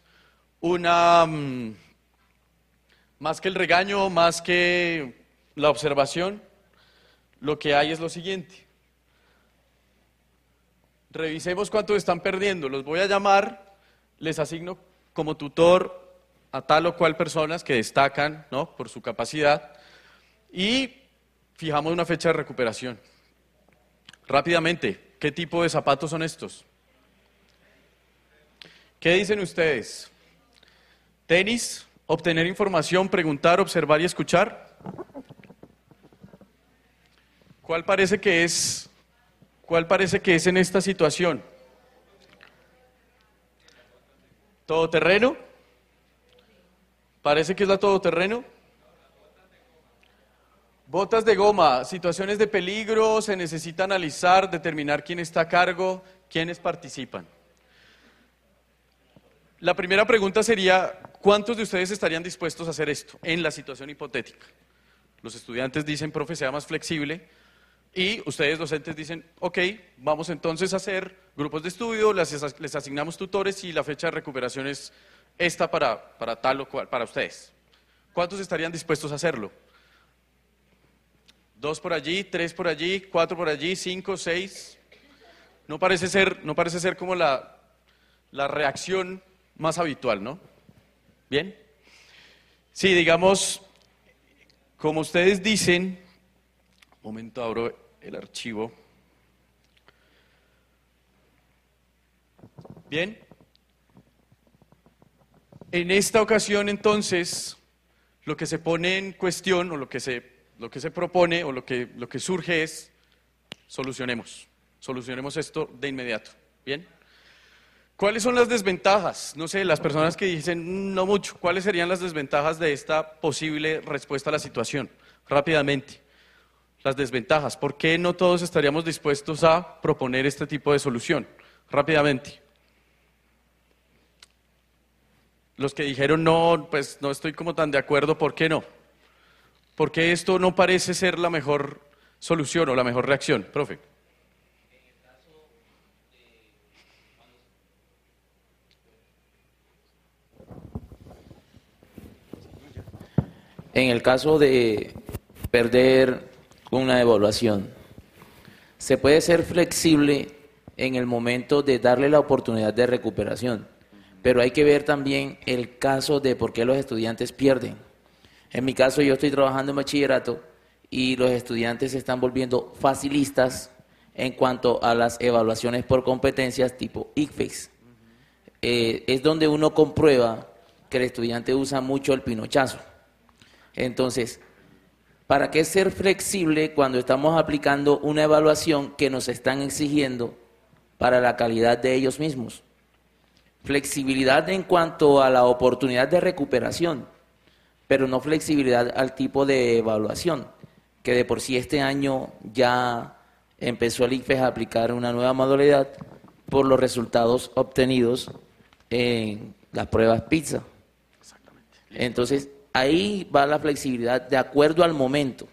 Speaker 1: más que el regaño, más que la observación, lo que hay es lo siguiente. Revisemos cuántos están perdiendo, los voy a llamar, les asigno como tutor a tal o cual personas que destacan, ¿no?, por su capacidad y fijamos una fecha de recuperación. Rápidamente, ¿qué tipo de zapatos son estos? ¿Qué dicen ustedes? ¿Tenis? ¿Obtener información, preguntar, observar y escuchar? ¿Cuál parece que es en esta situación? ¿Todoterreno? ¿Parece que es la todoterreno? Botas de goma, situaciones de peligro, se necesita analizar, determinar quién está a cargo, quiénes participan. La primera pregunta sería, ¿cuántos de ustedes estarían dispuestos a hacer esto en la situación hipotética? Los estudiantes dicen, profe, sea más flexible, y ustedes, docentes, dicen, ok, vamos entonces a hacer grupos de estudio, les asignamos tutores y la fecha de recuperación es esta para tal o cual, para ustedes. ¿Cuántos estarían dispuestos a hacerlo? 2 por allí, 3 por allí, 4 por allí, 5, 6. No parece ser como la reacción más habitual, ¿no? ¿Bien? Sí, digamos, como ustedes dicen, un momento, abro el archivo. Bien. En esta ocasión, entonces, lo que se pone en cuestión, o lo que se propone, o lo que surge es, solucionemos esto de inmediato. ¿Bien? ¿Cuáles son las desventajas? No sé, las personas que dicen no mucho, ¿cuáles serían las desventajas de esta posible respuesta a la situación? Rápidamente, las desventajas. ¿Por qué no todos estaríamos dispuestos a proponer este tipo de solución? Rápidamente. Los que dijeron no, pues no estoy como tan de acuerdo, ¿por qué no? Porque esto no parece ser la mejor solución o la mejor reacción, profe.
Speaker 8: En el caso de perder una evaluación, se puede ser flexible en el momento de darle la oportunidad de recuperación, pero hay que ver también el caso de por qué los estudiantes pierden. En mi caso, yo estoy trabajando en bachillerato y los estudiantes se están volviendo facilistas en cuanto a las evaluaciones por competencias tipo ICFES. Es donde uno comprueba que el estudiante usa mucho el pinochazo. Entonces, ¿para qué ser flexible cuando estamos aplicando una evaluación que nos están exigiendo para la calidad de ellos mismos? Flexibilidad en cuanto a la oportunidad de recuperación, pero no flexibilidad al tipo de evaluación, que de por sí este año ya empezó el ICFES a aplicar una nueva modalidad por los resultados obtenidos en las pruebas PISA. Entonces, ahí va la flexibilidad de acuerdo al momento.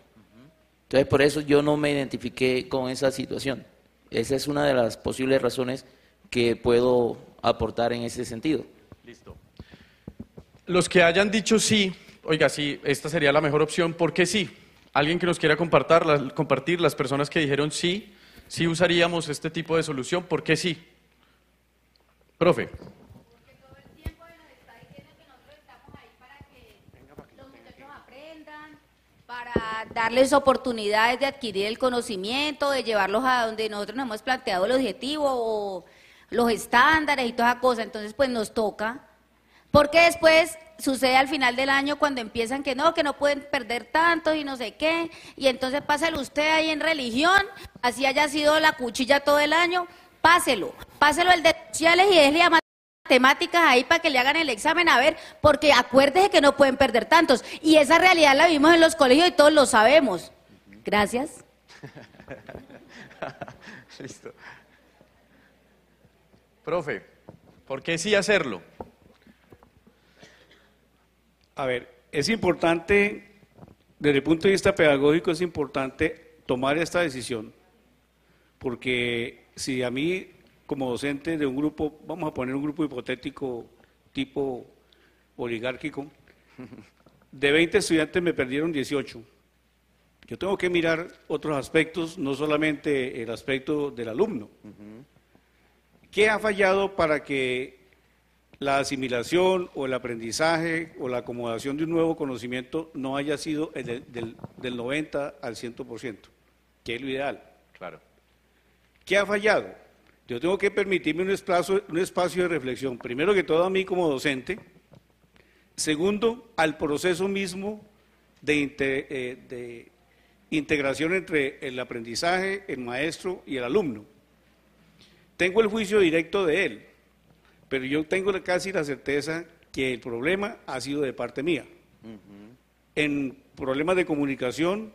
Speaker 8: Entonces, por eso yo no me identifiqué con esa situación. Esa es una de las posibles razones que puedo aportar en ese sentido.
Speaker 1: Listo. Los que hayan dicho sí, oiga, sí, esta sería la mejor opción, ¿por qué sí? ¿Alguien que nos quiera compartir las personas que dijeron sí, sí usaríamos este tipo de solución, ¿por qué sí? Profe.
Speaker 9: Para darles oportunidades de adquirir el conocimiento, de llevarlos a donde nosotros nos hemos planteado el objetivo o los estándares y toda esa cosa. Entonces, pues nos toca, porque después sucede al final del año cuando empiezan que no pueden perder tanto y no sé qué, y entonces páselo usted ahí en religión, así haya sido la cuchilla todo el año, páselo el de sociales y déjele a matemáticas ahí para que le hagan el examen, a ver, porque acuérdese que no pueden perder tantos, y esa realidad la vimos en los colegios y todos lo sabemos. Gracias.
Speaker 1: Listo. Profe, ¿por qué sí hacerlo?
Speaker 4: A ver, es importante, desde el punto de vista pedagógico, es importante tomar esta decisión, porque si a mí, como docente de un grupo, vamos a poner un grupo hipotético tipo oligárquico, de 20 estudiantes me perdieron 18. Yo tengo que mirar otros aspectos, no solamente el aspecto del alumno. ¿Qué ha fallado para que la asimilación o el aprendizaje o la acomodación de un nuevo conocimiento no haya sido del 90 al 100%, que es lo ideal?
Speaker 1: Claro.
Speaker 4: ¿Qué ha fallado? Yo tengo que permitirme un espacio de reflexión, primero que todo a mí como docente, segundo, al proceso mismo de integración entre el aprendizaje, el maestro y el alumno. Tengo el juicio directo de él, pero yo tengo casi la certeza que el problema ha sido de parte mía. En problemas de comunicación,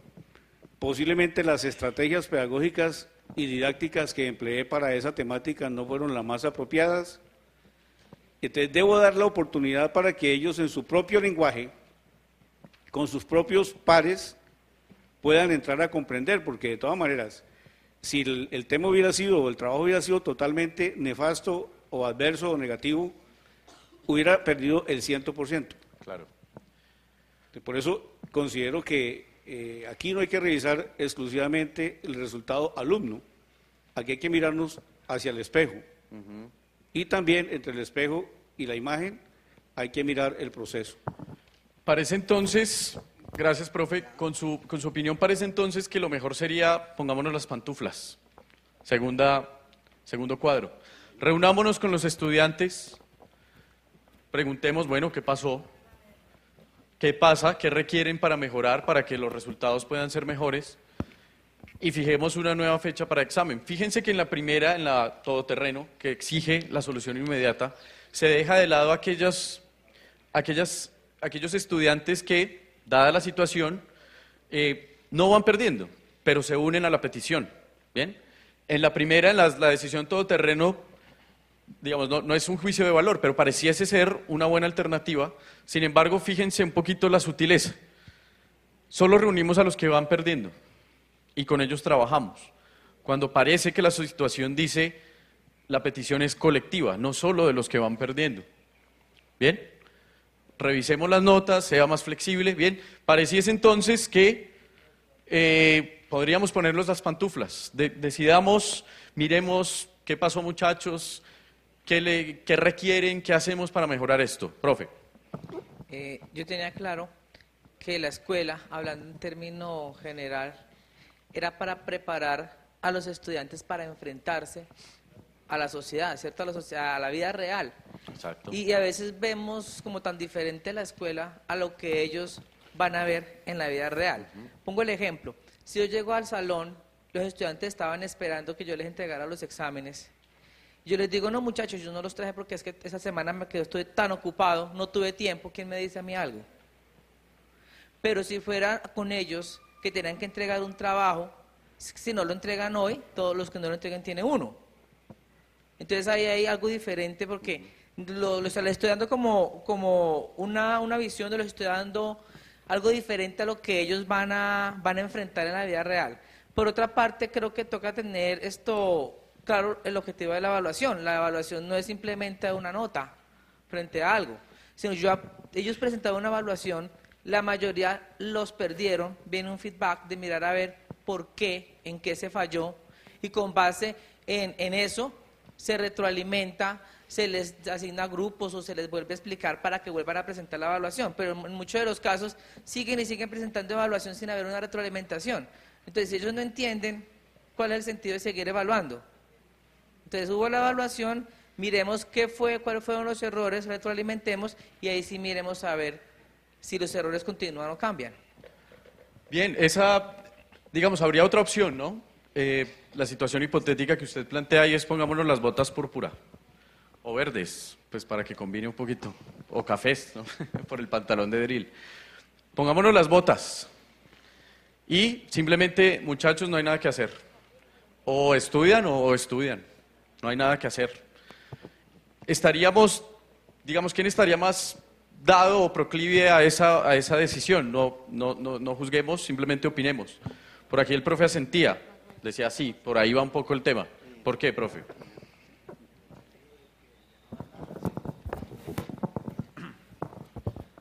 Speaker 4: posiblemente las estrategias pedagógicas y didácticas que empleé para esa temática no fueron las más apropiadas. Entonces debo dar la oportunidad para que ellos en su propio lenguaje, con sus propios pares, puedan entrar a comprender, porque de todas maneras, si el tema hubiera sido, o el trabajo hubiera sido totalmente nefasto o adverso o negativo, hubiera perdido el 100%.
Speaker 1: Claro.
Speaker 4: Por eso considero que aquí no hay que revisar exclusivamente el resultado alumno, aquí hay que mirarnos hacia el espejo. Y también entre el espejo y la imagen hay que mirar el proceso.
Speaker 1: Parece entonces, gracias profe, con su opinión parece entonces que lo mejor sería, pongámonos las pantuflas. Segundo cuadro. Reunámonos con los estudiantes, preguntemos, bueno, ¿qué pasó? ¿Qué pasa? ¿Qué requieren para mejorar, para que los resultados puedan ser mejores? Y fijemos una nueva fecha para examen. Fíjense que en la primera, en la todoterreno, que exige la solución inmediata, se deja de lado aquellos estudiantes que, dada la situación, no van perdiendo, pero se unen a la petición. ¿Bien? En la primera, en la decisión todoterreno, digamos, no es un juicio de valor, pero pareciese ser una buena alternativa. Sin embargo, fíjense un poquito la sutileza. Solo reunimos a los que van perdiendo y con ellos trabajamos. Cuando parece que la situación dice la petición es colectiva, no solo de los que van perdiendo. ¿Bien? Revisemos las notas, sea más flexible. Bien, pareciese entonces que podríamos ponerlos las pantuflas. Decidamos, miremos qué pasó, muchachos, qué requieren, qué hacemos para mejorar esto. Profe.
Speaker 5: Yo tenía claro que la escuela, hablando en término general, era para preparar a los estudiantes para enfrentarse a la sociedad, ¿cierto? A la vida real.
Speaker 1: Exacto.
Speaker 5: Y a veces vemos como tan diferente la escuela a lo que ellos van a ver en la vida real. Pongo el ejemplo. Si yo llego al salón, los estudiantes estaban esperando que yo les entregara los exámenes. Yo les digo, no muchachos, yo no los traje porque es que esa semana estoy tan ocupado, no tuve tiempo. ¿Quién me dice a mí algo? Pero si fuera con ellos que tenían que entregar un trabajo, si no lo entregan hoy, todos los que no lo entreguen tienen uno. Entonces ahí hay algo diferente porque les estoy dando como una visión, les estoy dando algo diferente a lo que ellos van a enfrentar en la vida real. Por otra parte, creo que toca tener claro, el objetivo de la evaluación. La evaluación no es simplemente una nota frente a algo, sino ellos presentaron una evaluación, la mayoría los perdieron, viene un feedback de mirar a ver por qué, en qué se falló, y con base en eso se retroalimenta, se les asigna grupos o se les vuelve a explicar para que vuelvan a presentar la evaluación, pero en muchos de los casos siguen presentando evaluación sin haber una retroalimentación. Entonces, si ellos no entienden cuál es el sentido de seguir evaluando. Entonces, hubo la evaluación, miremos cuáles fueron los errores, retroalimentemos y ahí sí miremos a ver si los errores continúan o cambian.
Speaker 1: Bien, digamos, habría otra opción, ¿no? La situación hipotética que usted plantea ahí es pongámonos las botas púrpura o verdes, pues para que combine un poquito, o cafés, ¿no? Por el pantalón de drill. Pongámonos las botas y simplemente, muchachos, no hay nada que hacer. O estudian o estudian, no hay nada que hacer. Digamos, ¿quién estaría más dado o proclive a esa decisión? No juzguemos, simplemente opinemos. Por aquí el profe asentía, decía sí, por ahí va un poco el tema. ¿Por qué, profe?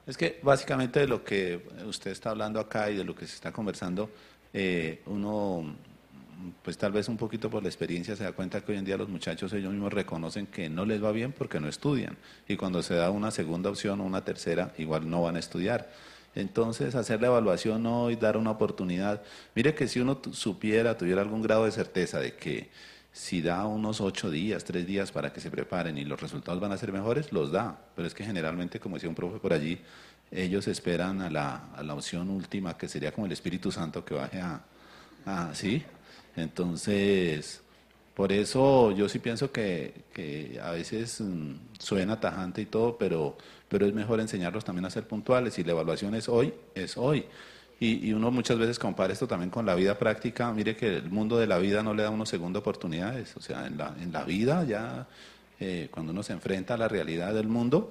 Speaker 10: Es que básicamente de lo que usted está hablando acá y de lo que se está conversando, uno, pues tal vez un poquito por la experiencia se da cuenta que hoy en día los muchachos ellos mismos reconocen que no les va bien porque no estudian. Y cuando se da una segunda opción o una tercera, igual no van a estudiar. Entonces, hacer la evaluación hoy, dar una oportunidad. Mire que si uno tuviera algún grado de certeza de que si da unos 8 días, 3 días para que se preparen y los resultados van a ser mejores, los da. Pero es que generalmente, como decía un profe por allí, ellos esperan a la opción última, que sería como el Espíritu Santo que baje ¿sí? Entonces, por eso yo sí pienso que a veces suena tajante y todo, pero es mejor enseñarlos también a ser puntuales, y la evaluación es hoy. Y uno muchas veces compara esto también con la vida práctica. Mire que el mundo de la vida no le da a uno segunda oportunidades. O sea, en la vida ya cuando uno se enfrenta a la realidad del mundo,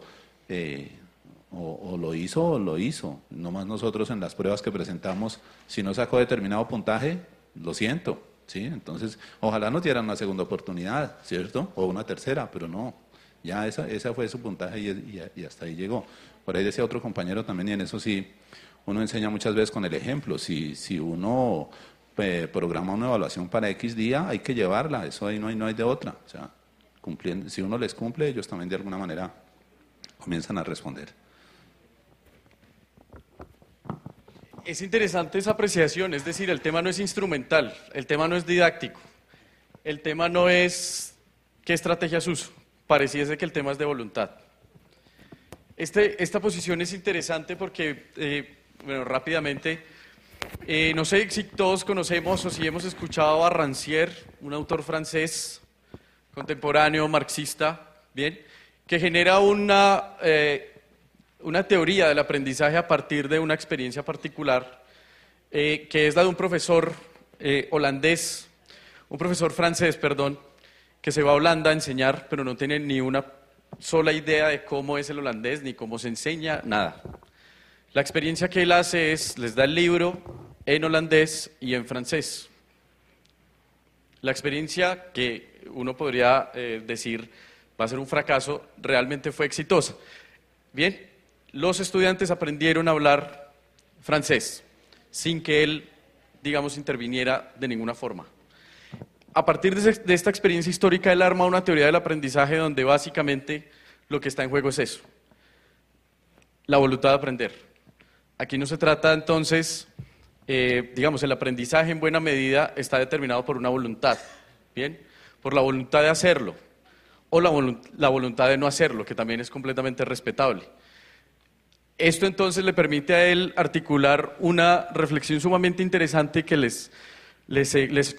Speaker 10: o lo hizo o lo hizo. Nomás nosotros en las pruebas que presentamos, si no sacó determinado puntaje, lo siento, ¿sí? Entonces, ojalá nos dieran una segunda oportunidad, ¿cierto? O una tercera, pero no. Ya esa fue su puntaje y hasta ahí llegó. Por ahí decía otro compañero también, y en eso sí, uno enseña muchas veces con el ejemplo. Si uno programa una evaluación para X día, hay que llevarla, eso ahí no hay de otra. O sea, cumpliendo, si uno les cumple, ellos también de alguna manera comienzan a responder.
Speaker 1: Es interesante esa apreciación, es decir, el tema no es instrumental, el tema no es didáctico, el tema no es qué estrategias uso, pareciese que el tema es de voluntad. Esta posición es interesante porque, bueno, rápidamente, no sé si todos conocemos o si hemos escuchado a Rancière, un autor francés, contemporáneo, marxista, bien, que genera una teoría del aprendizaje a partir de una experiencia particular, que es la de un profesor francés, que se va a Holanda a enseñar, pero no tiene ni una sola idea de cómo es el holandés, ni cómo se enseña, nada. La experiencia que él hace es, les da el libro en holandés y en francés. La experiencia que uno podría decir va a ser un fracaso, realmente fue exitosa. Bien, los estudiantes aprendieron a hablar francés, sin que él, digamos, interviniera de ninguna forma. A partir de esta experiencia histórica, él arma una teoría del aprendizaje donde básicamente lo que está en juego es eso, la voluntad de aprender. Aquí no se trata entonces, digamos, el aprendizaje en buena medida está determinado por una voluntad, ¿bien? Por la voluntad de hacerlo, o la voluntad de no hacerlo, que también es completamente respetable. Esto entonces le permite a él articular una reflexión sumamente interesante que les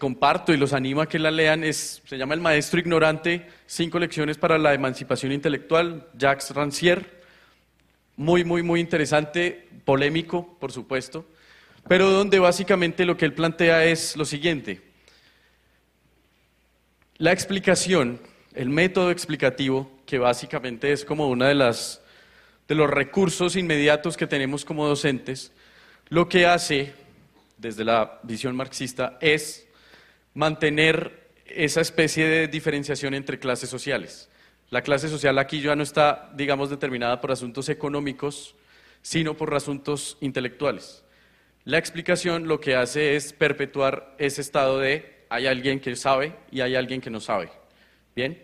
Speaker 1: comparto y los animo a que la lean. Se llama El maestro ignorante, 5 lecciones para la emancipación intelectual, Jacques Rancière. Muy, muy, muy interesante, polémico, por supuesto, pero donde básicamente lo que él plantea es lo siguiente. La explicación, el método explicativo, que básicamente es como una de los recursos inmediatos que tenemos como docentes, lo que hace, desde la visión marxista, es mantener esa especie de diferenciación entre clases sociales. La clase social aquí ya no está, digamos, determinada por asuntos económicos, sino por asuntos intelectuales. La explicación lo que hace es perpetuar ese estado de hay alguien que sabe y hay alguien que no sabe. ¿Bien?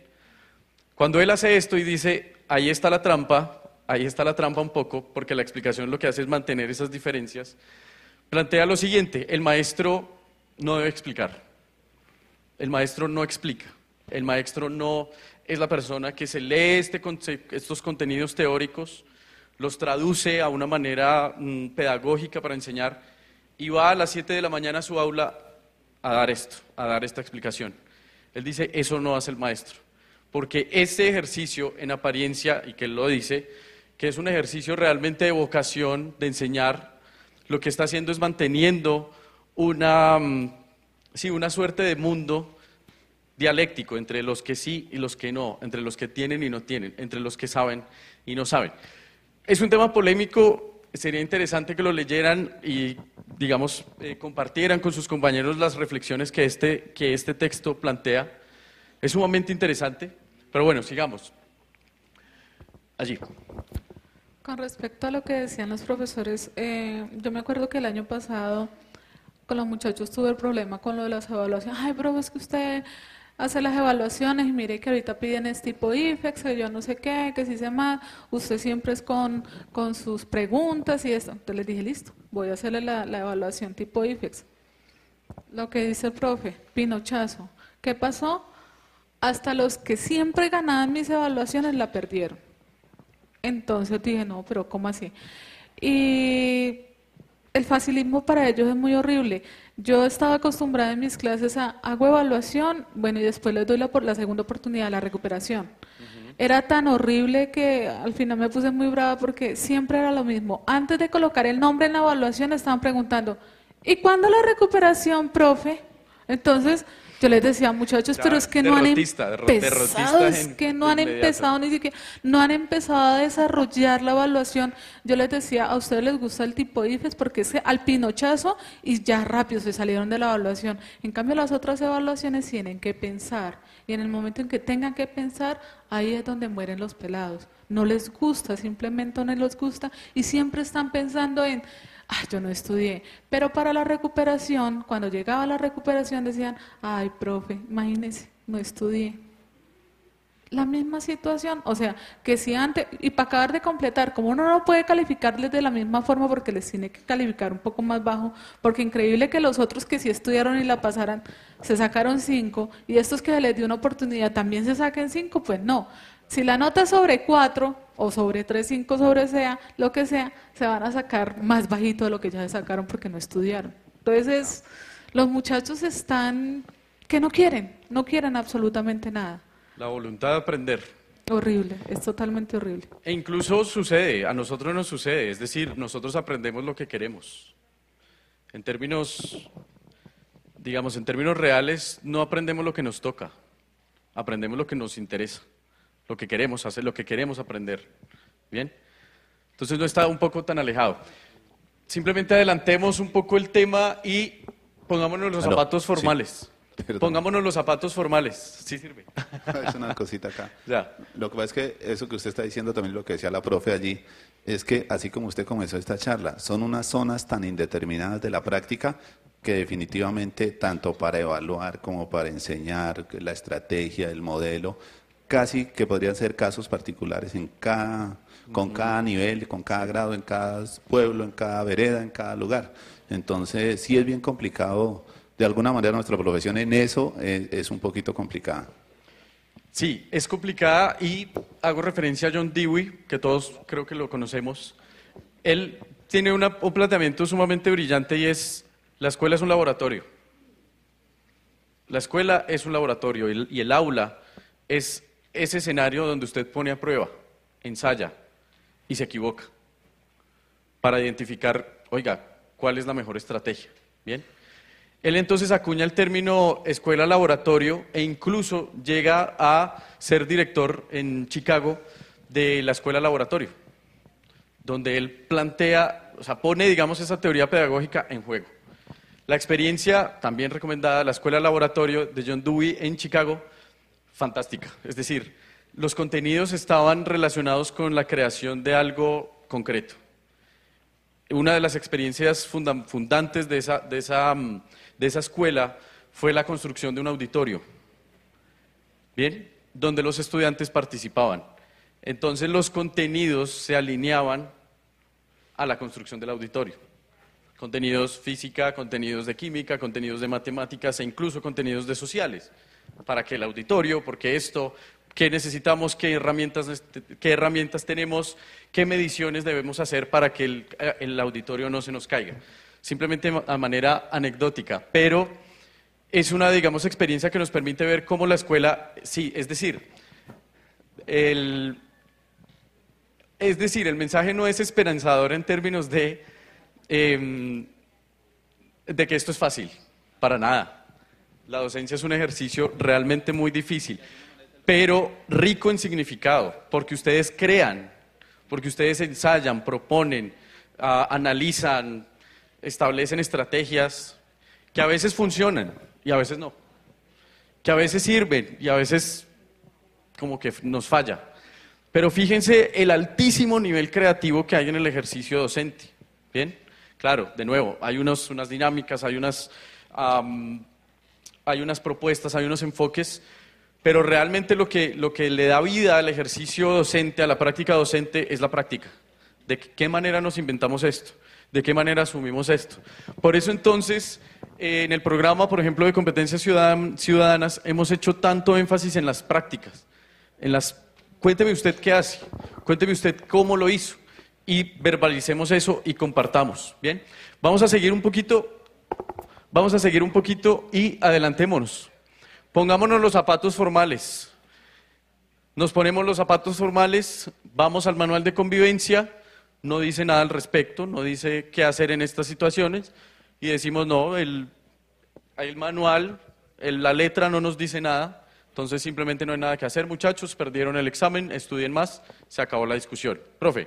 Speaker 1: Cuando él hace esto y dice, ahí está la trampa un poco, porque la explicación lo que hace es mantener esas diferencias, plantea lo siguiente: el maestro no debe explicar, el maestro no explica, el maestro no es la persona que se lee estos contenidos teóricos, los traduce a una manera pedagógica para enseñar y va a las 7 de la mañana a su aula a dar esta explicación. Él dice, eso no hace el maestro, porque este ejercicio en apariencia, y que él lo dice, que es un ejercicio realmente de vocación, de enseñar, lo que está haciendo es manteniendo una suerte de mundo dialéctico entre los que sí y los que no, entre los que tienen y no tienen, entre los que saben y no saben. Es un tema polémico, sería interesante que lo leyeran y, digamos, compartieran con sus compañeros las reflexiones que este texto plantea. Es sumamente interesante, pero bueno, sigamos. Allí.
Speaker 6: Con respecto a lo que decían los profesores, yo me acuerdo que el año pasado con los muchachos tuve el problema con lo de las evaluaciones. Ay, profe, es que usted hace las evaluaciones y mire que ahorita piden este tipo IFEX, que yo no sé qué, que si se más, usted siempre es con sus preguntas y esto. Entonces les dije, listo, voy a hacerle la evaluación tipo IFEX. Lo que dice el profe, pinochazo. ¿Qué pasó? Hasta los que siempre ganaban mis evaluaciones la perdieron. Entonces dije, no, pero ¿cómo así? Y el facilismo para ellos es muy horrible. Yo estaba acostumbrada en mis clases a hago evaluación, bueno, y después les doy la segunda oportunidad, la recuperación. Era tan horrible que al final me puse muy brava porque siempre era lo mismo. Antes de colocar el nombre en la evaluación estaban preguntando, ¿y cuándo la recuperación, profe? Entonces Yo les decía, muchachos,
Speaker 1: Ya,
Speaker 6: pero es que no han
Speaker 1: derrotista
Speaker 6: empezado, es
Speaker 1: en-
Speaker 6: que no
Speaker 1: de
Speaker 6: han
Speaker 1: inmediato.
Speaker 6: empezado ni siquiera, no han empezado a desarrollar la evaluación. Yo les decía, a ustedes les gusta el tipo IFES porque es al pinochazo y ya rápido se salieron de la evaluación. En cambio, las otras evaluaciones tienen que pensar. Y en el momento en que tengan que pensar, ahí es donde mueren los pelados. No les gusta, simplemente no les gusta y siempre están pensando en, ay, yo no estudié. Pero para la recuperación, cuando llegaba la recuperación decían, ay, profe, imagínese, no estudié. La misma situación, o sea, que si antes, y para acabar de completar, como uno no puede calificarles de la misma forma porque les tiene que calificar un poco más bajo, porque increíble que los otros que sí estudiaron y la pasaran, se sacaron 5, y estos que les dio una oportunidad también se saquen 5, pues no. Si la nota es sobre 4 o sobre 3, 5, sobre sea, lo que sea, se van a sacar más bajito de lo que ya se sacaron porque no estudiaron. Entonces, los muchachos están que no quieren absolutamente nada.
Speaker 1: La voluntad de aprender.
Speaker 6: Horrible, es totalmente horrible.
Speaker 1: E incluso sucede, a nosotros nos sucede, es decir, nosotros aprendemos lo que queremos. En términos, digamos, en términos reales, no aprendemos lo que nos toca, aprendemos lo que nos interesa, lo que queremos hacer, lo que queremos aprender. ¿Bien? Entonces no está un poco tan alejado. Simplemente adelantemos un poco el tema y pongámonos los
Speaker 10: Aló,
Speaker 1: zapatos formales.
Speaker 10: Perdón.
Speaker 1: Pongámonos los zapatos formales. Sí sirve.
Speaker 10: Es una cosita acá.
Speaker 1: Ya.
Speaker 10: Lo que pasa es que eso que usted está diciendo, también lo que decía la profe allí, es que así como usted comenzó esta charla, son unas zonas tan indeterminadas de la práctica que definitivamente tanto para evaluar como para enseñar la estrategia, el modelo, casi que podrían ser casos particulares con cada nivel, con cada grado, en cada pueblo, en cada vereda, en cada lugar. Entonces sí es bien complicado. De alguna manera nuestra profesión en eso es un poquito complicada.
Speaker 1: Sí, es complicada y hago referencia a John Dewey, que todos creo que lo conocemos. Él tiene un planteamiento sumamente brillante y es, la escuela es un laboratorio. La escuela es un laboratorio y el aula es ese escenario donde usted pone a prueba, ensaya y se equivoca para identificar, oiga, cuál es la mejor estrategia. ¿Bien? Él entonces acuña el término escuela-laboratorio e incluso llega a ser director en Chicago de la escuela-laboratorio, donde él plantea, o sea, pone, digamos, esa teoría pedagógica en juego. La experiencia, también recomendada, la escuela-laboratorio de John Dewey en Chicago, fantástica. Es decir, los contenidos estaban relacionados con la creación de algo concreto. Una de las experiencias fundantes de esa escuela fue la construcción de un auditorio, ¿bien? Donde los estudiantes participaban. Entonces los contenidos se alineaban a la construcción del auditorio. Contenidos física, contenidos de química, contenidos de matemáticas e incluso contenidos de sociales. Para que el auditorio, porque esto, qué necesitamos, qué herramientas tenemos, qué mediciones debemos hacer para que el auditorio no se nos caiga. Simplemente a manera anecdótica, pero es una, digamos, experiencia que nos permite ver cómo la escuela, sí, es decir, el mensaje no es esperanzador en términos de que esto es fácil, para nada. La docencia es un ejercicio realmente muy difícil, pero rico en significado, porque ustedes crean, porque ustedes ensayan, proponen, analizan, establecen estrategias que a veces funcionan y a veces no, que a veces sirven y a veces como que nos falla. Pero fíjense el altísimo nivel creativo que hay en el ejercicio docente. ¿Bien? Claro, de nuevo, hay unas dinámicas, hay unas propuestas, hay unos enfoques, pero realmente lo que le da vida al ejercicio docente, a la práctica docente, es la práctica. ¿De qué manera nos inventamos esto? ¿De qué manera asumimos esto? Por eso entonces, en el programa, por ejemplo, de competencias ciudadanas, hemos hecho tanto énfasis en las prácticas. Cuénteme usted qué hace, cuénteme usted cómo lo hizo, y verbalicemos eso y compartamos. ¿Bien? Vamos a seguir un poquito y adelantémonos. Pongámonos los zapatos formales. Nos ponemos los zapatos formales, vamos al manual de convivencia, no dice nada al respecto, no dice qué hacer en estas situaciones, y decimos, no, el manual La letra no nos dice nada, entonces simplemente no hay nada que hacer, muchachos, perdieron el examen, estudien más, se acabó la discusión. Profe.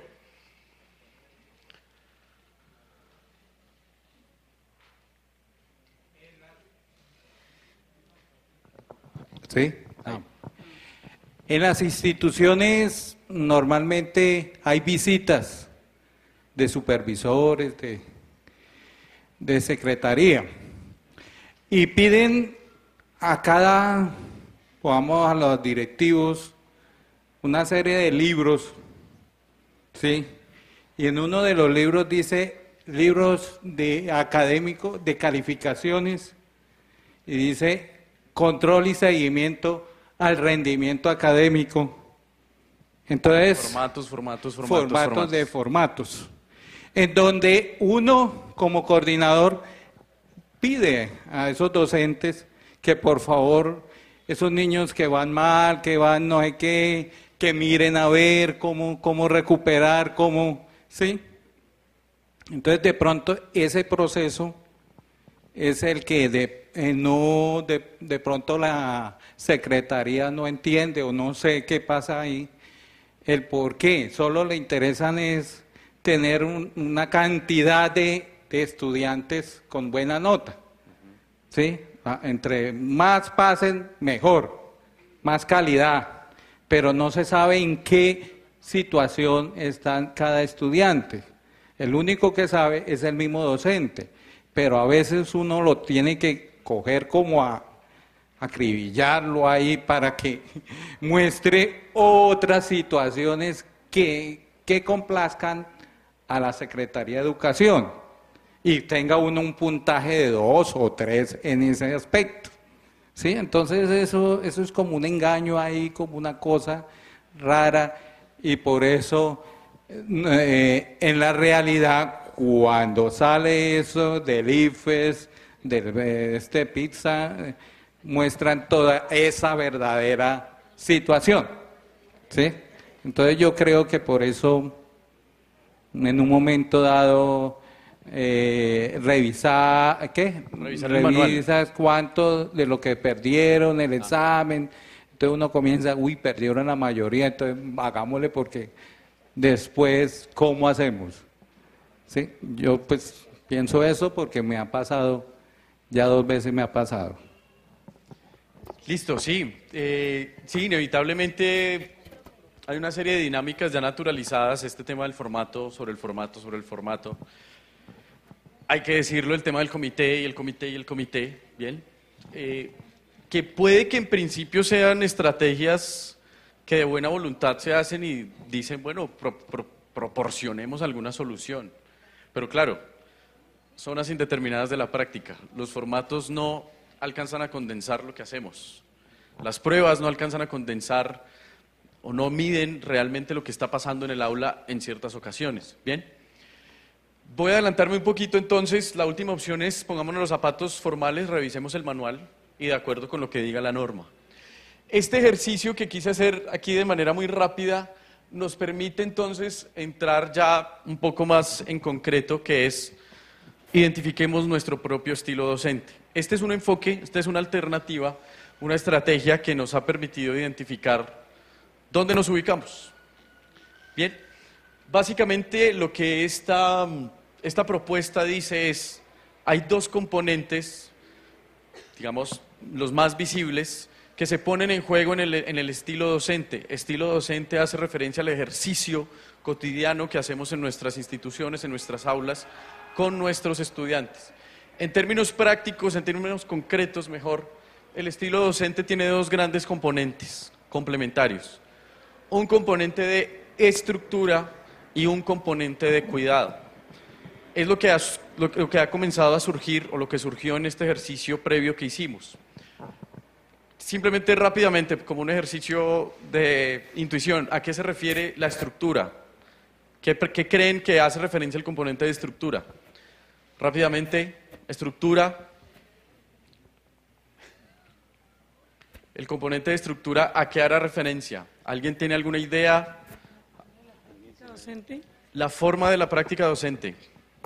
Speaker 11: Sí. En las instituciones normalmente hay visitas de supervisores, de secretaría, y piden a cada, vamos a los directivos, una serie de libros, ¿sí? Y en uno de los libros dice libros de académicos, de calificaciones, y dice control y seguimiento al rendimiento académico. Entonces, formatos, en donde uno como coordinador pide a esos docentes que por favor, esos niños que van mal, que van no sé qué, que miren a ver cómo recuperar, ¿sí? Entonces de pronto ese proceso es el que de pronto la secretaría no entiende o no sé qué pasa ahí, el por qué, solo le interesan es tener una cantidad de estudiantes con buena nota, ¿sí? Entre más pasen, mejor, más calidad, pero no se sabe en qué situación está cada estudiante. El único que sabe es el mismo docente, pero a veces uno lo tiene que coger como a acribillarlo ahí para que muestre otras situaciones que complazcan a la Secretaría de Educación y tenga uno un puntaje de 2 o 3 en ese aspecto, ¿sí? Entonces eso es como un engaño ahí, como una cosa rara, y por eso en la realidad cuando sale eso del IFES, de pizza, muestran toda esa verdadera situación, ¿sí? Entonces yo creo que por eso en un momento dado revisas cuánto de lo que perdieron el examen, entonces uno comienza, perdieron la mayoría, entonces hagámosle porque después, ¿cómo hacemos? ¿Sí? Yo pues pienso eso porque me ha pasado, ya 2 veces me ha pasado.
Speaker 1: Listo, sí. Sí, inevitablemente hay una serie de dinámicas ya naturalizadas, este tema del formato, sobre el formato. Hay que decirlo, el tema del comité y el comité, ¿bien? Que puede que en principio sean estrategias que de buena voluntad se hacen y dicen, bueno, proporcionemos alguna solución. Pero claro, zonas indeterminadas de la práctica. Los formatos no alcanzan a condensar lo que hacemos. Las pruebas no alcanzan a condensar o no miden realmente lo que está pasando en el aula en ciertas ocasiones. ¿Bien? Voy a adelantarme un poquito entonces. La última opción es, pongámonos los zapatos formales, revisemos el manual y de acuerdo con lo que diga la norma. Este ejercicio que quise hacer aquí de manera muy rápida nos permite entonces entrar ya un poco más en concreto, que es identifiquemos nuestro propio estilo docente. Este es un enfoque, esta es una alternativa, una estrategia que nos ha permitido identificar dónde nos ubicamos. Bien, básicamente lo que esta propuesta dice es, hay 2 componentes, digamos, los más visibles, que se ponen en juego en el estilo docente. Estilo docente hace referencia al ejercicio cotidiano que hacemos en nuestras instituciones, en nuestras aulas, con nuestros estudiantes. En términos prácticos, en términos concretos mejor, el estilo docente tiene 2 grandes componentes complementarios. Un componente de estructura y un componente de cuidado. Es lo que ha comenzado a surgir, o lo que surgió en este ejercicio previo que hicimos. Simplemente rápidamente, como un ejercicio de intuición, ¿a qué se refiere la estructura? ¿Qué creen que hace referencia al componente de estructura? Rápidamente, estructura. El componente de estructura, ¿a qué hará referencia? ¿Alguien tiene alguna idea?
Speaker 12: Docente.
Speaker 1: La forma de la práctica docente.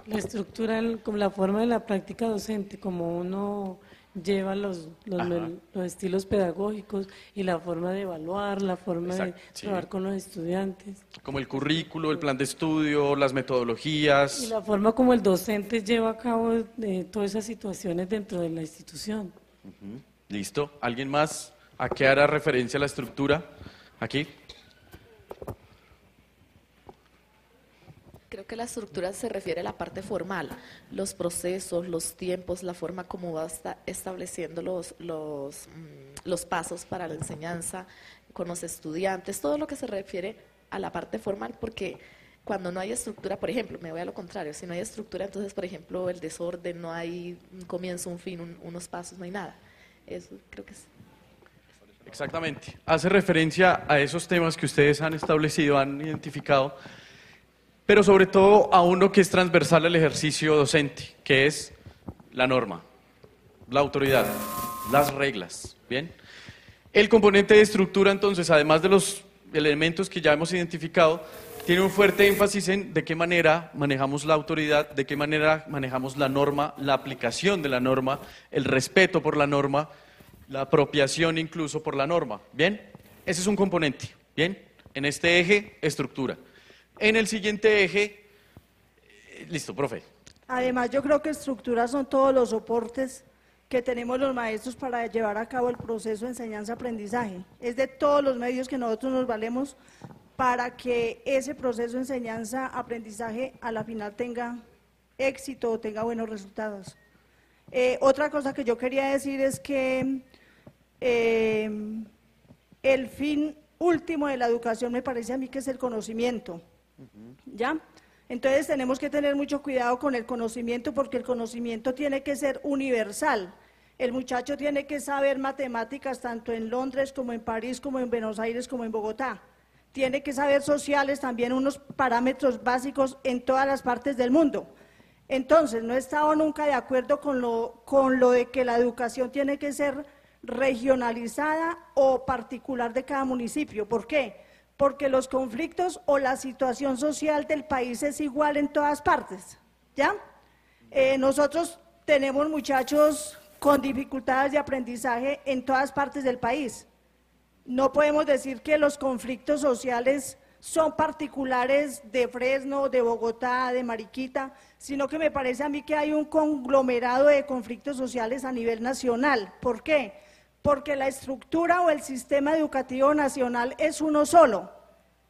Speaker 12: La estructura, como la forma de la práctica docente, como uno lleva los estilos pedagógicos y la forma de evaluar, la forma
Speaker 1: Exacto,
Speaker 12: de
Speaker 1: sí.
Speaker 12: trabajar con los estudiantes.
Speaker 1: Como el currículo, el plan de estudio, las metodologías.
Speaker 12: Y la forma como el docente lleva a cabo todas esas situaciones dentro de la institución.
Speaker 1: ¿Listo? ¿Alguien más? ¿A qué hará referencia la estructura? Aquí.
Speaker 13: Creo que la estructura se refiere a la parte formal, los procesos, los tiempos, la forma como va estableciendo los pasos para la enseñanza con los estudiantes, todo lo que se refiere a la parte formal, porque cuando no hay estructura, por ejemplo, me voy a lo contrario, si no hay estructura, entonces, por ejemplo, el desorden, no hay un comienzo, un fin, unos pasos, no hay nada. Eso creo que es.
Speaker 1: Exactamente. Hace referencia a esos temas que ustedes han establecido, han identificado, pero sobre todo a uno que es transversal al ejercicio docente, que es la norma, la autoridad, las reglas. ¿Bien? El componente de estructura, entonces, además de los elementos que ya hemos identificado, tiene un fuerte énfasis en de qué manera manejamos la autoridad, de qué manera manejamos la norma, la aplicación de la norma, el respeto por la norma, la apropiación incluso por la norma. ¿Bien? Ese es un componente. ¿Bien? En este eje, estructura. En el siguiente eje, listo, profe.
Speaker 7: Además, yo creo que estructuras son todos los soportes que tenemos los maestros para llevar a cabo el proceso de enseñanza-aprendizaje. Es de todos los medios que nosotros nos valemos para que ese proceso de enseñanza-aprendizaje a la final tenga éxito o tenga buenos resultados. Otra cosa que yo quería decir es que el fin último de la educación me parece a mí que es el conocimiento. ¿Ya? Entonces tenemos que tener mucho cuidado con el conocimiento porque el conocimiento tiene que ser universal. El muchacho tiene que saber matemáticas tanto en Londres como en París, como en Buenos Aires, como en Bogotá. Tiene que saber sociales, también unos parámetros básicos en todas las partes del mundo. Entonces, no he estado nunca de acuerdo con lo de que la educación tiene que ser regionalizada o particular de cada municipio. ¿Por qué? Porque los conflictos o la situación social del país es igual en todas partes, ¿ya? Nosotros tenemos muchachos con dificultades de aprendizaje en todas partes del país. No podemos decir que los conflictos sociales son particulares de Fresno, de Bogotá, de Mariquita, sino que me parece a mí que hay un conglomerado de conflictos sociales a nivel nacional. ¿Por qué? Porque la estructura o el sistema educativo nacional es uno solo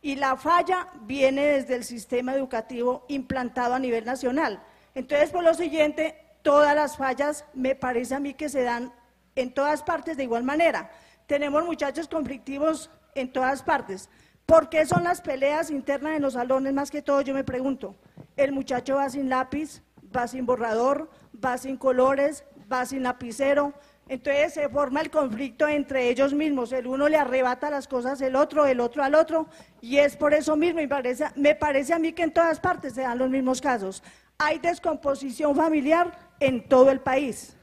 Speaker 7: y la falla viene desde el sistema educativo implantado a nivel nacional. Entonces, por lo siguiente, todas las fallas me parece a mí que se dan en todas partes de igual manera. Tenemos muchachos conflictivos en todas partes. ¿Por qué son las peleas internas en los salones? Más que todo yo me pregunto, el muchacho va sin lápiz, va sin borrador, va sin colores, va sin lapicero. Entonces se forma el conflicto entre ellos mismos, el uno le arrebata las cosas el otro al otro, y es por eso mismo, me parece a mí que en todas partes se dan los mismos casos. Hay descomposición familiar en todo el país,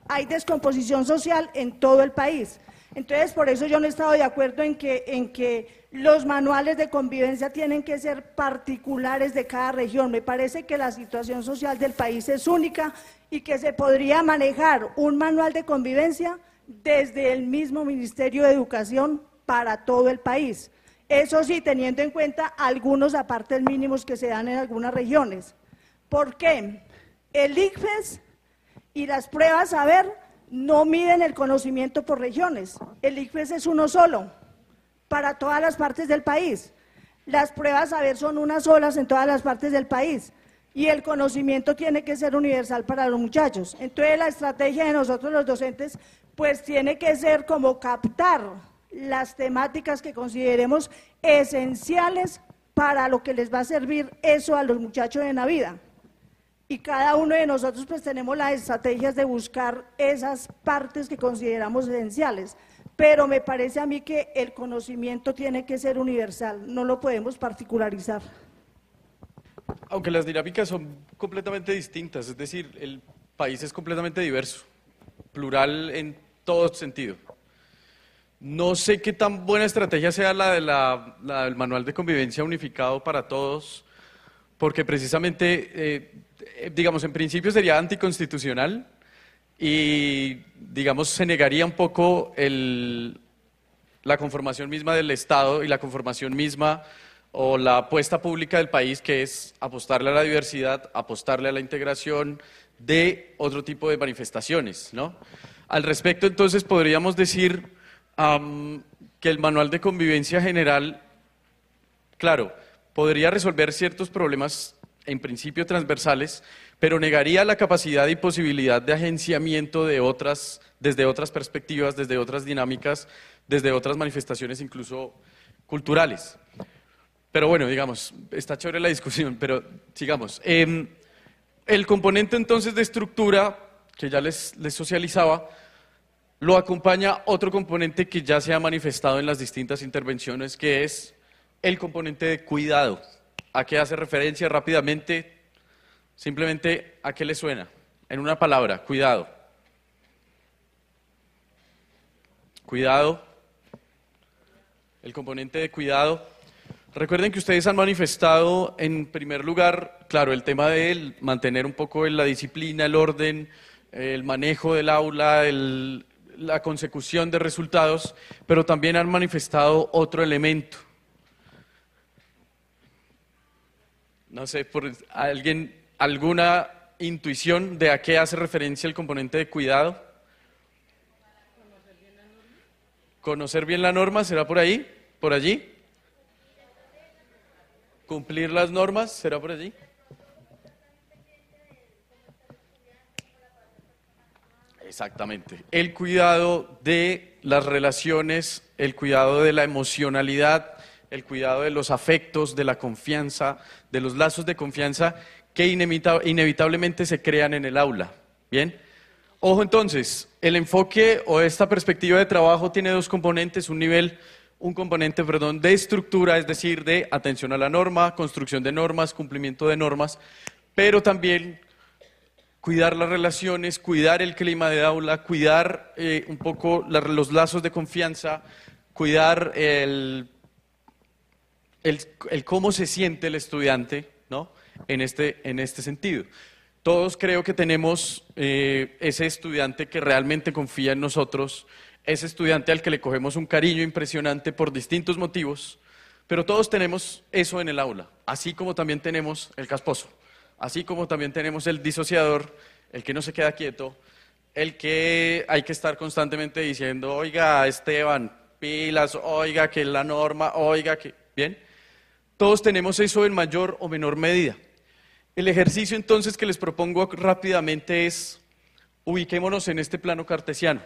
Speaker 7: hay descomposición social en todo el país. Entonces, por eso yo no he estado de acuerdo en que los manuales de convivencia tienen que ser particulares de cada región. Me parece que la situación social del país es única y que se podría manejar un manual de convivencia desde el mismo Ministerio de Educación para todo el país. Eso sí, teniendo en cuenta algunos apartes mínimos que se dan en algunas regiones. ¿Por qué? El ICFES y las pruebas saber no miden el conocimiento por regiones. El ICFES es uno solo para todas las partes del país. Las pruebas saber son unas solas en todas las partes del país. Y el conocimiento tiene que ser universal para los muchachos. Entonces la estrategia de nosotros los docentes pues tiene que ser como captar las temáticas que consideremos esenciales para lo que les va a servir eso a los muchachos en la vida. Y cada uno de nosotros pues tenemos las estrategias de buscar esas partes que consideramos esenciales. Pero me parece a mí que el conocimiento tiene que ser universal, no lo podemos particularizar.
Speaker 1: Aunque las dinámicas son completamente distintas, es decir, el país es completamente diverso, plural en todo sentido. No sé qué tan buena estrategia sea la del manual de convivencia unificado para todos, porque precisamente, digamos, en principio sería anticonstitucional y, digamos, se negaría un poco la conformación misma del Estado y la conformación misma o la apuesta pública del país, que es apostarle a la diversidad, apostarle a la integración de otro tipo de manifestaciones, ¿no? Al respecto, entonces, podríamos decir que el manual de convivencia general, claro, podría resolver ciertos problemas en principio transversales, pero negaría la capacidad y posibilidad de agenciamiento desde otras perspectivas, desde otras dinámicas, desde otras manifestaciones incluso culturales. Pero bueno, digamos, está chévere la discusión, pero sigamos. El componente entonces de estructura, que ya les socializaba, lo acompaña otro componente que ya se ha manifestado en las distintas intervenciones, que es el componente de cuidado. ¿A qué hace referencia rápidamente? Simplemente, ¿a qué le suena? En una palabra, cuidado. Cuidado. El componente de cuidado. Recuerden que ustedes han manifestado, en primer lugar, claro, el tema de mantener un poco la disciplina, el orden, el manejo del aula, la consecución de resultados, pero también han manifestado otro elemento. No sé, ¿alguna intuición de a qué hace referencia el componente de cuidado? Conocer bien la norma, ¿será por ahí? ¿Por allí? ¿Cumplir las normas? ¿Será por allí? Exactamente. El cuidado de las relaciones, el cuidado de la emocionalidad, el cuidado de los afectos, de la confianza, de los lazos de confianza que inevitablemente se crean en el aula. ¿Bien? Ojo entonces, el enfoque o esta perspectiva de trabajo tiene dos componentes, un componente de estructura, es decir, de atención a la norma, construcción de normas, cumplimiento de normas, pero también cuidar las relaciones, cuidar el clima de aula, cuidar un poco los lazos de confianza, cuidar el cómo se siente el estudiante, ¿no? en este sentido. Todos creo que tenemos ese estudiante que realmente confía en nosotros, ese estudiante al que le cogemos un cariño impresionante por distintos motivos, pero todos tenemos eso en el aula, así como también tenemos el casposo, así como también tenemos el disociador, el que no se queda quieto, el que hay que estar constantemente diciendo, oiga, Esteban, pilas, oiga, que la norma, oiga, que... ¿Bien? Todos tenemos eso en mayor o menor medida. El ejercicio entonces que les propongo rápidamente es, ubiquémonos en este plano cartesiano.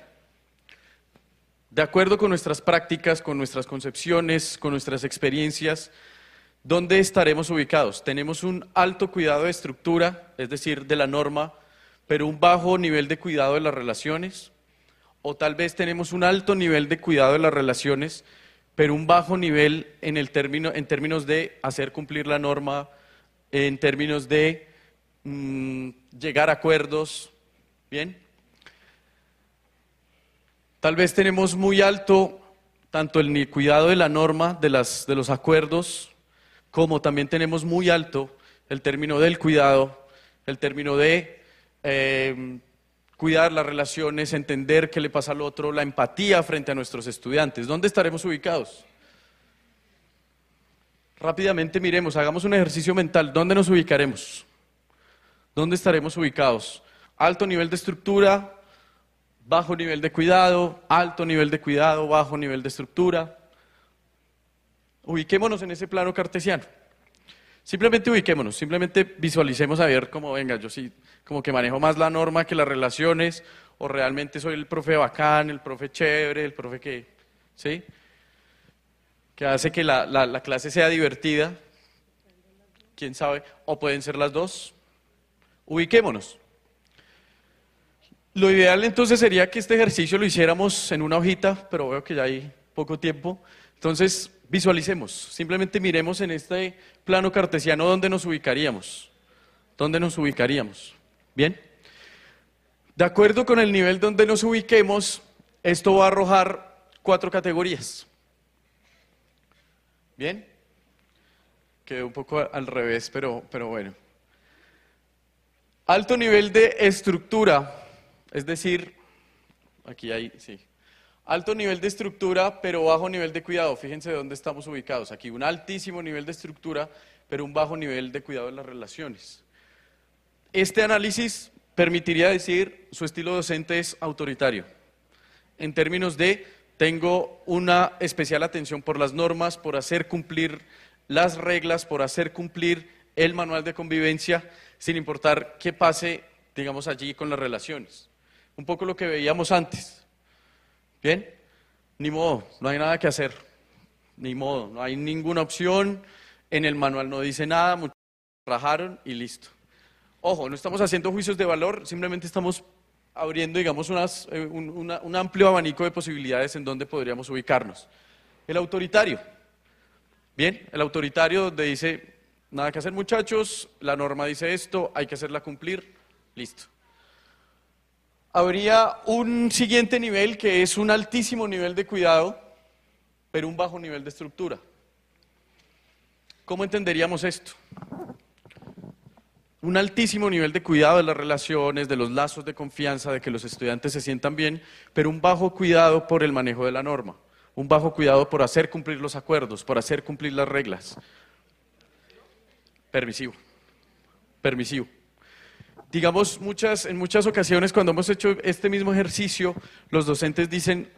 Speaker 1: De acuerdo con nuestras prácticas, con nuestras concepciones, con nuestras experiencias, ¿dónde estaremos ubicados? Tenemos un alto cuidado de estructura, es decir, de la norma, pero un bajo nivel de cuidado de las relaciones, o tal vez tenemos un alto nivel de cuidado de las relaciones, pero un bajo nivel en términos de hacer cumplir la norma, en términos de llegar a acuerdos, ¿bien? Tal vez tenemos muy alto tanto el cuidado de la norma, de los acuerdos, como también tenemos muy alto el término del cuidado, el término de cuidar las relaciones, entender qué le pasa al otro, la empatía frente a nuestros estudiantes. ¿Dónde estaremos ubicados? Rápidamente miremos, hagamos un ejercicio mental. ¿Dónde nos ubicaremos? ¿Dónde estaremos ubicados? Alto nivel de estructura, bajo nivel de cuidado, alto nivel de cuidado, bajo nivel de estructura. Ubiquémonos en ese plano cartesiano. Simplemente ubiquémonos, simplemente visualicemos a ver cómo, venga, yo sí, como que manejo más la norma que las relaciones, o realmente soy el profe bacán, el profe chévere, el profe que, ¿sí? Que hace que la clase sea divertida, quién sabe, o pueden ser las dos. Ubiquémonos. Lo ideal entonces sería que este ejercicio lo hiciéramos en una hojita, pero veo que ya hay poco tiempo. Entonces, visualicemos, simplemente miremos en este plano cartesiano dónde nos ubicaríamos. ¿Dónde nos ubicaríamos? ¿Bien? De acuerdo con el nivel donde nos ubiquemos, esto va a arrojar 4 categorías. ¿Bien? Quedó un poco al revés, pero bueno. Alto nivel de estructura, Es decir, aquí hay, sí. Alto nivel de estructura, pero bajo nivel de cuidado. Fíjense dónde estamos ubicados. Aquí un altísimo nivel de estructura, pero un bajo nivel de cuidado en las relaciones. Este análisis permitiría decir su estilo docente es autoritario. En términos de, tengo una especial atención por las normas, por hacer cumplir las reglas, por hacer cumplir el manual de convivencia, sin importar qué pase, digamos, allí con las relaciones. Un poco lo que veíamos antes. ¿Bien? Ni modo, no hay nada que hacer. Ni modo, no hay ninguna opción. En el manual no dice nada, muchos rajaron y listo. Ojo, no estamos haciendo juicios de valor, simplemente estamos abriendo, digamos, un amplio abanico de posibilidades en donde podríamos ubicarnos. El autoritario. Bien, el autoritario donde dice, nada que hacer muchachos, la norma dice esto, hay que hacerla cumplir, listo. Habría un siguiente nivel que es un altísimo nivel de cuidado, pero un bajo nivel de estructura. ¿Cómo entenderíamos esto? Un altísimo nivel de cuidado de las relaciones, de los lazos de confianza, de que los estudiantes se sientan bien, pero un bajo cuidado por el manejo de la norma, un bajo cuidado por hacer cumplir los acuerdos, por hacer cumplir las reglas. Permisivo, permisivo. Digamos, en muchas ocasiones cuando hemos hecho este mismo ejercicio, los docentes dicen,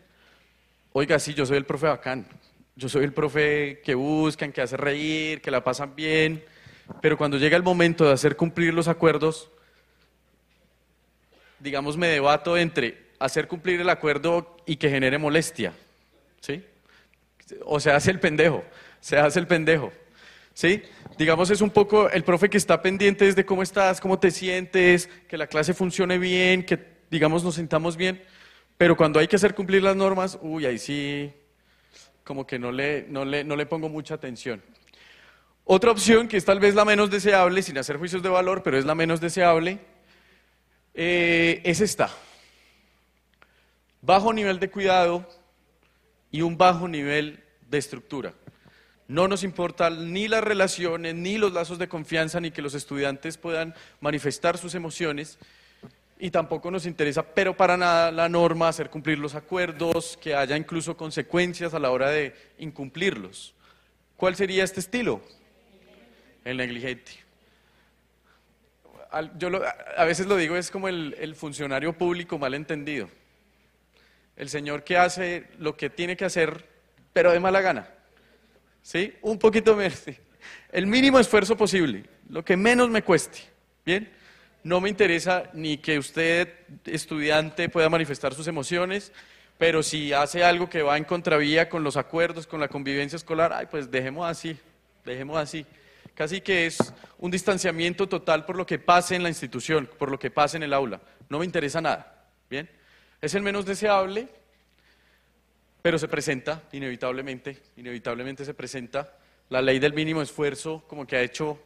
Speaker 1: oiga, sí, yo soy el profe bacán, yo soy el profe que buscan, que hace reír, que la pasan bien, pero cuando llega el momento de hacer cumplir los acuerdos, digamos, me debato entre hacer cumplir el acuerdo y que genere molestia, ¿sí? O se hace el pendejo, se hace el pendejo. ¿Sí? Digamos, es un poco el profe que está pendiente de cómo estás, cómo te sientes, que la clase funcione bien, que, digamos, nos sintamos bien, pero cuando hay que hacer cumplir las normas, uy, ahí sí, como que no le pongo mucha atención. Otra opción, que es tal vez la menos deseable, sin hacer juicios de valor, pero es la menos deseable, es esta. Bajo nivel de cuidado y un bajo nivel de estructura. No nos importan ni las relaciones, ni los lazos de confianza, ni que los estudiantes puedan manifestar sus emociones, y tampoco nos interesa, pero para nada, la norma, hacer cumplir los acuerdos, que haya incluso consecuencias a la hora de incumplirlos. ¿Cuál sería este estilo? El negligente. A veces lo digo, es como el funcionario público mal entendido. El señor que hace lo que tiene que hacer, pero de mala gana. ¿Sí? Un poquito menos. Sí. El mínimo esfuerzo posible, lo que menos me cueste. ¿Bien? No me interesa ni que usted, estudiante, pueda manifestar sus emociones, pero si hace algo que va en contravía con los acuerdos, con la convivencia escolar, ay, pues dejemos así, dejemos así. Casi que es un distanciamiento total por lo que pase en la institución, por lo que pase en el aula. No me interesa nada. ¿Bien? Es el menos deseable, pero se presenta, inevitablemente se presenta. La ley del mínimo esfuerzo como que ha hecho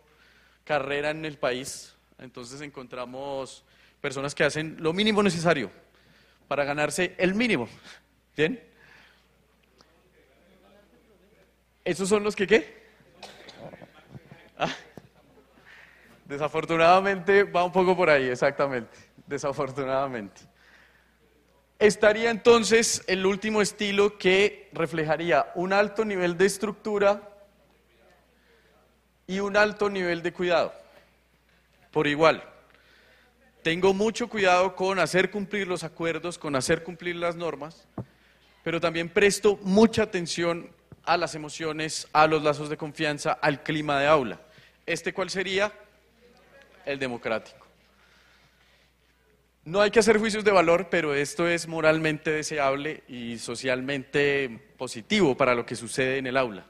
Speaker 1: carrera en el país, entonces encontramos personas que hacen lo mínimo necesario para ganarse el mínimo. ¿Bien? ¿Esos son los que qué? Desafortunadamente va un poco por ahí, exactamente, desafortunadamente. Estaría entonces el último estilo que reflejaría un alto nivel de estructura y un alto nivel de cuidado, por igual. Tengo mucho cuidado con hacer cumplir los acuerdos, con hacer cumplir las normas, pero también presto mucha atención a las emociones, a los lazos de confianza, al clima de aula. ¿Cuál sería? El democrático. No hay que hacer juicios de valor, pero esto es moralmente deseable y socialmente positivo para lo que sucede en el aula.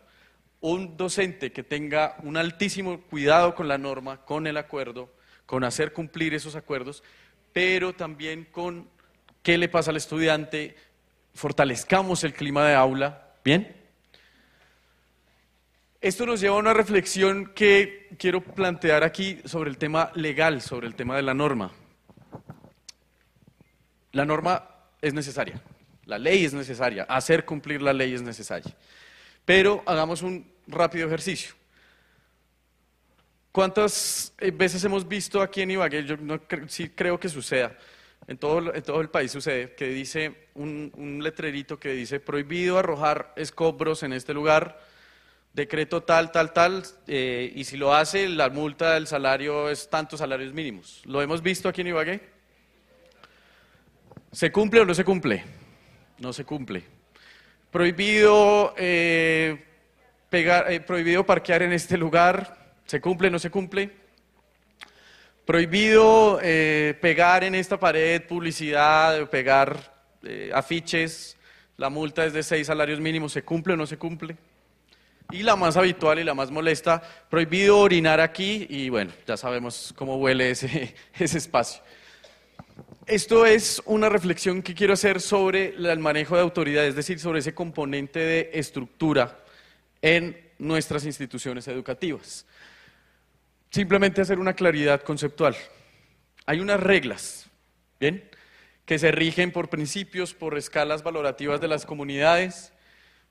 Speaker 1: Un docente que tenga un altísimo cuidado con la norma, con el acuerdo, con hacer cumplir esos acuerdos, pero también con qué le pasa al estudiante, fortalezcamos el clima de aula, ¿bien? Esto nos lleva a una reflexión que quiero plantear aquí sobre el tema legal, sobre el tema de la norma. La norma es necesaria, la ley es necesaria, hacer cumplir la ley es necesaria. Pero hagamos un rápido ejercicio. ¿Cuántas veces hemos visto aquí en Ibagué? Yo sí creo que suceda. en todo el país sucede, que dice un letrerito que dice prohibido arrojar escombros en este lugar, decreto tal, y si lo hace, la multa del salario es tantos salarios mínimos. ¿Lo hemos visto aquí en Ibagué? ¿Se cumple o no se cumple? No se cumple. Prohibido, prohibido parquear en este lugar, ¿se cumple o no se cumple? Prohibido pegar en esta pared publicidad, pegar afiches, la multa es de 6 salarios mínimos, ¿se cumple o no se cumple? Y la más habitual y la más molesta, prohibido orinar aquí, y bueno, ya sabemos cómo huele ese espacio. Esto es una reflexión que quiero hacer sobre el manejo de autoridad, es decir, sobre ese componente de estructura en nuestras instituciones educativas. Simplemente hacer una claridad conceptual. Hay unas reglas, ¿bien?, que se rigen por principios, por escalas valorativas de las comunidades,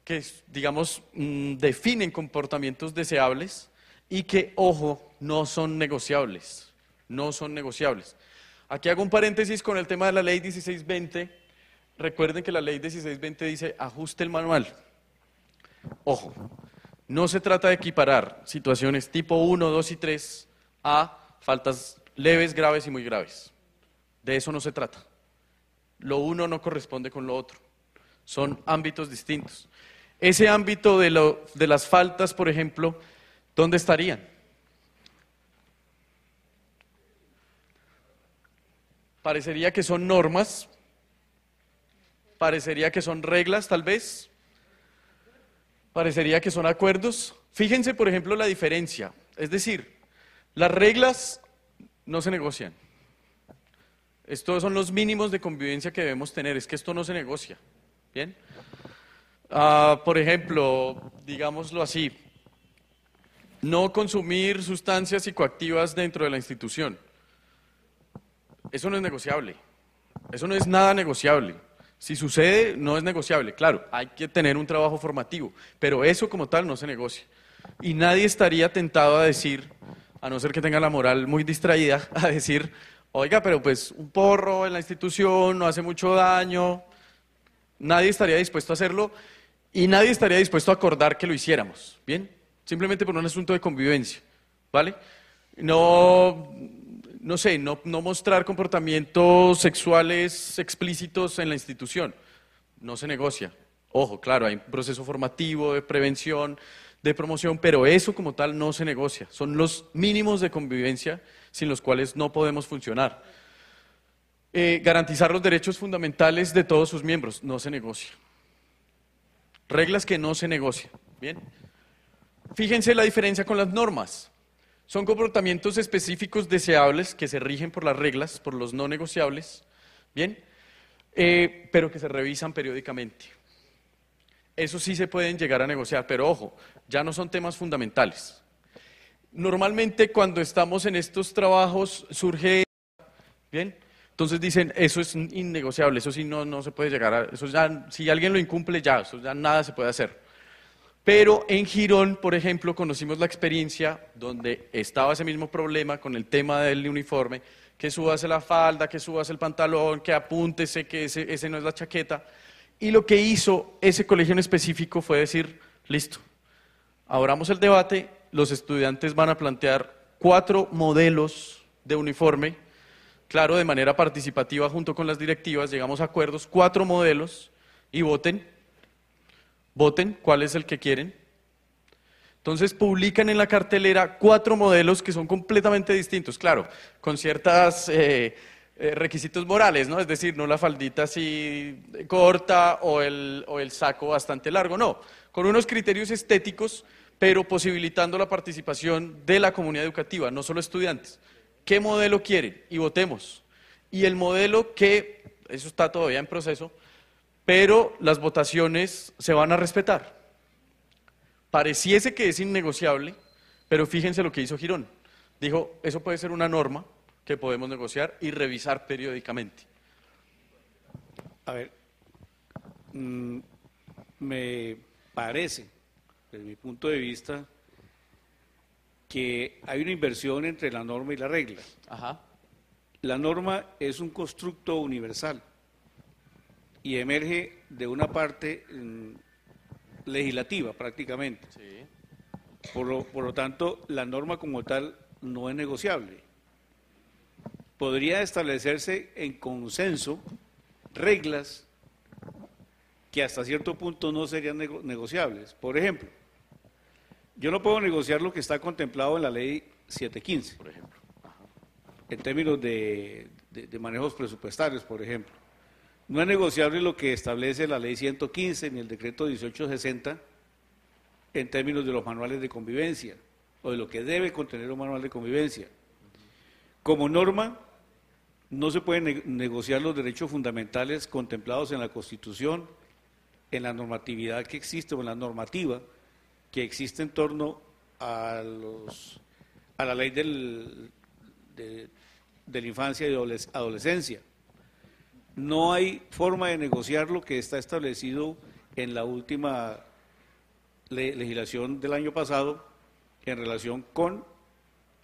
Speaker 1: que, digamos, definen comportamientos deseables y que, ojo, no son negociables. No son negociables. Aquí hago un paréntesis con el tema de la ley 1620. Recuerden que la ley 1620 dice ajuste el manual. Ojo. No se trata de equiparar situaciones tipo 1, 2 y 3 a faltas leves, graves y muy graves. De eso no se trata. Lo uno no corresponde con lo otro. Son ámbitos distintos. Ese ámbito de las faltas, por ejemplo, ¿dónde estarían? Parecería que son normas, parecería que son reglas, tal vez. Parecería que son acuerdos. Fíjense, por ejemplo, la diferencia. Es decir, las reglas no se negocian. Estos son los mínimos de convivencia que debemos tener. Es que esto no se negocia. ¿Bien? Por ejemplo, digámoslo así, no consumir sustancias psicoactivas dentro de la institución. Eso no es negociable. Eso no es nada negociable. Si sucede, no es negociable. Claro, hay que tener un trabajo formativo, pero eso como tal no se negocia. Y nadie estaría tentado a decir, a no ser que tenga la moral muy distraída, a decir, oiga, pero pues un porro en la institución no hace mucho daño. Nadie estaría dispuesto a hacerlo y nadie estaría dispuesto a acordar que lo hiciéramos. ¿Bien? Simplemente por un asunto de convivencia. ¿Vale? No sé, no mostrar comportamientos sexuales explícitos en la institución. No se negocia. Ojo, claro, hay un proceso formativo, de prevención, de promoción, pero eso como tal no se negocia. Son los mínimos de convivencia sin los cuales no podemos funcionar. Garantizar los derechos fundamentales de todos sus miembros, no se negocia. Reglas que no se negocian. Bien. Fíjense la diferencia con las normas. Son comportamientos específicos deseables que se rigen por las reglas, por los no negociables, ¿bien? Pero que se revisan periódicamente. Eso sí se pueden llegar a negociar, pero ojo, ya no son temas fundamentales. Normalmente cuando estamos en estos trabajos surge, ¿bien? Entonces dicen, eso es innegociable, eso sí no se puede llegar a, eso ya, si alguien lo incumple ya, eso ya nada se puede hacer. Pero en Girón, por ejemplo, conocimos la experiencia donde estaba ese mismo problema con el tema del uniforme, que subase la falda, que subase el pantalón, que apúntese, que ese no es la chaqueta. Y lo que hizo ese colegio en específico fue decir, listo, abramos el debate, los estudiantes van a plantear 4 modelos de uniforme, claro, de manera participativa junto con las directivas, llegamos a acuerdos, 4 modelos y voten cuál es el que quieren. Entonces publican en la cartelera 4 modelos que son completamente distintos, claro, con ciertos requisitos morales, ¿no? Es decir, no la faldita así corta o el saco bastante largo, no, con unos criterios estéticos, pero posibilitando la participación de la comunidad educativa, no solo estudiantes. ¿Qué modelo quieren? Y votemos. Y el modelo que, eso está todavía en proceso, pero las votaciones se van a respetar. Pareciese que es innegociable, pero fíjense lo que hizo Girón. Dijo, eso puede ser una norma que podemos negociar y revisar periódicamente.
Speaker 4: A ver, me parece, desde mi punto de vista, que hay una inversión entre la norma y la regla.
Speaker 1: Ajá.
Speaker 4: La norma es un constructo universal y emerge de una parte legislativa prácticamente. Por lo tanto, la norma como tal no es negociable. Podría establecerse en consenso reglas que hasta cierto punto no serían negociables. Por ejemplo, yo no puedo negociar lo que está contemplado en la ley 715, por ejemplo, en términos de manejos presupuestarios, por ejemplo. No es negociable lo que establece la ley 115 ni el decreto 1860 en términos de los manuales de convivencia o de lo que debe contener un manual de convivencia. Como norma, no se pueden negociar los derechos fundamentales contemplados en la Constitución, en la normatividad que existe o en la normativa que existe en torno a la ley de la infancia y adolescencia. No hay forma de negociar lo que está establecido en la última legislación del año pasado en relación con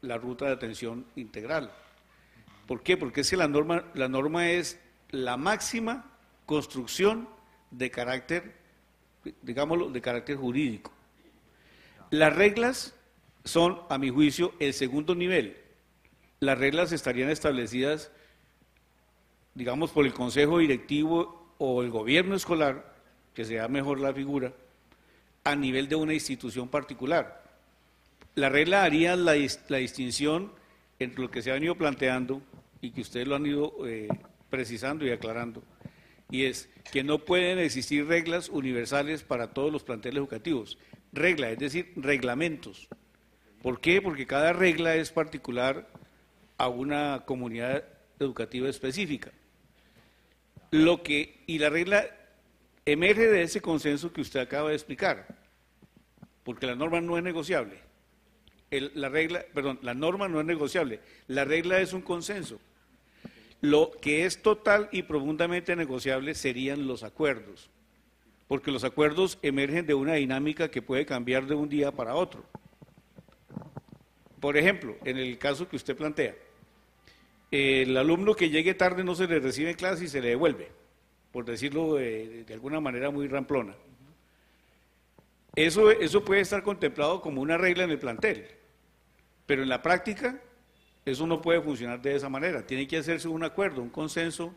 Speaker 4: la ruta de atención integral. ¿Por qué? Porque es que la norma es la máxima construcción de carácter, digámoslo, de carácter jurídico. Las reglas son, a mi juicio, el segundo nivel. Las reglas estarían establecidas, digamos, por el consejo directivo o el gobierno escolar, que sea mejor la figura, a nivel de una institución particular. La regla haría la distinción entre lo que se ha venido planteando y que ustedes lo han ido precisando y aclarando, y es que no pueden existir reglas universales para todos los planteles educativos. Regla, es decir, reglamentos. ¿Por qué? Porque cada regla es particular a una comunidad educativa específica. Y la regla emerge de ese consenso que usted acaba de explicar, porque la norma no es negociable. La norma no es negociable, la regla es un consenso. Lo que es total y profundamente negociable serían los acuerdos, porque los acuerdos emergen de una dinámica que puede cambiar de un día para otro. Por ejemplo, en el caso que usted plantea, el alumno que llegue tarde no se le recibe en clase y se le devuelve, por decirlo de alguna manera muy ramplona. Eso puede estar contemplado como una regla en el plantel, pero en la práctica eso no puede funcionar de esa manera. Tiene que hacerse un acuerdo, un consenso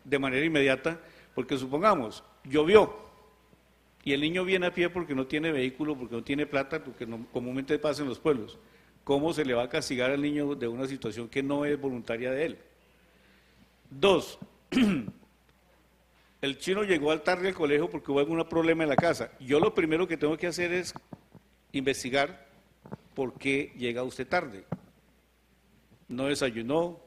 Speaker 4: de manera inmediata, porque supongamos, llovió y el niño viene a pie porque no tiene vehículo, porque no tiene plata, porque comúnmente pasa en los pueblos. ¿Cómo se le va a castigar al niño de una situación que no es voluntaria de él? 2, el chino llegó tarde al colegio porque hubo algún problema en la casa. Yo lo primero que tengo que hacer es investigar por qué llega usted tarde. No desayunó,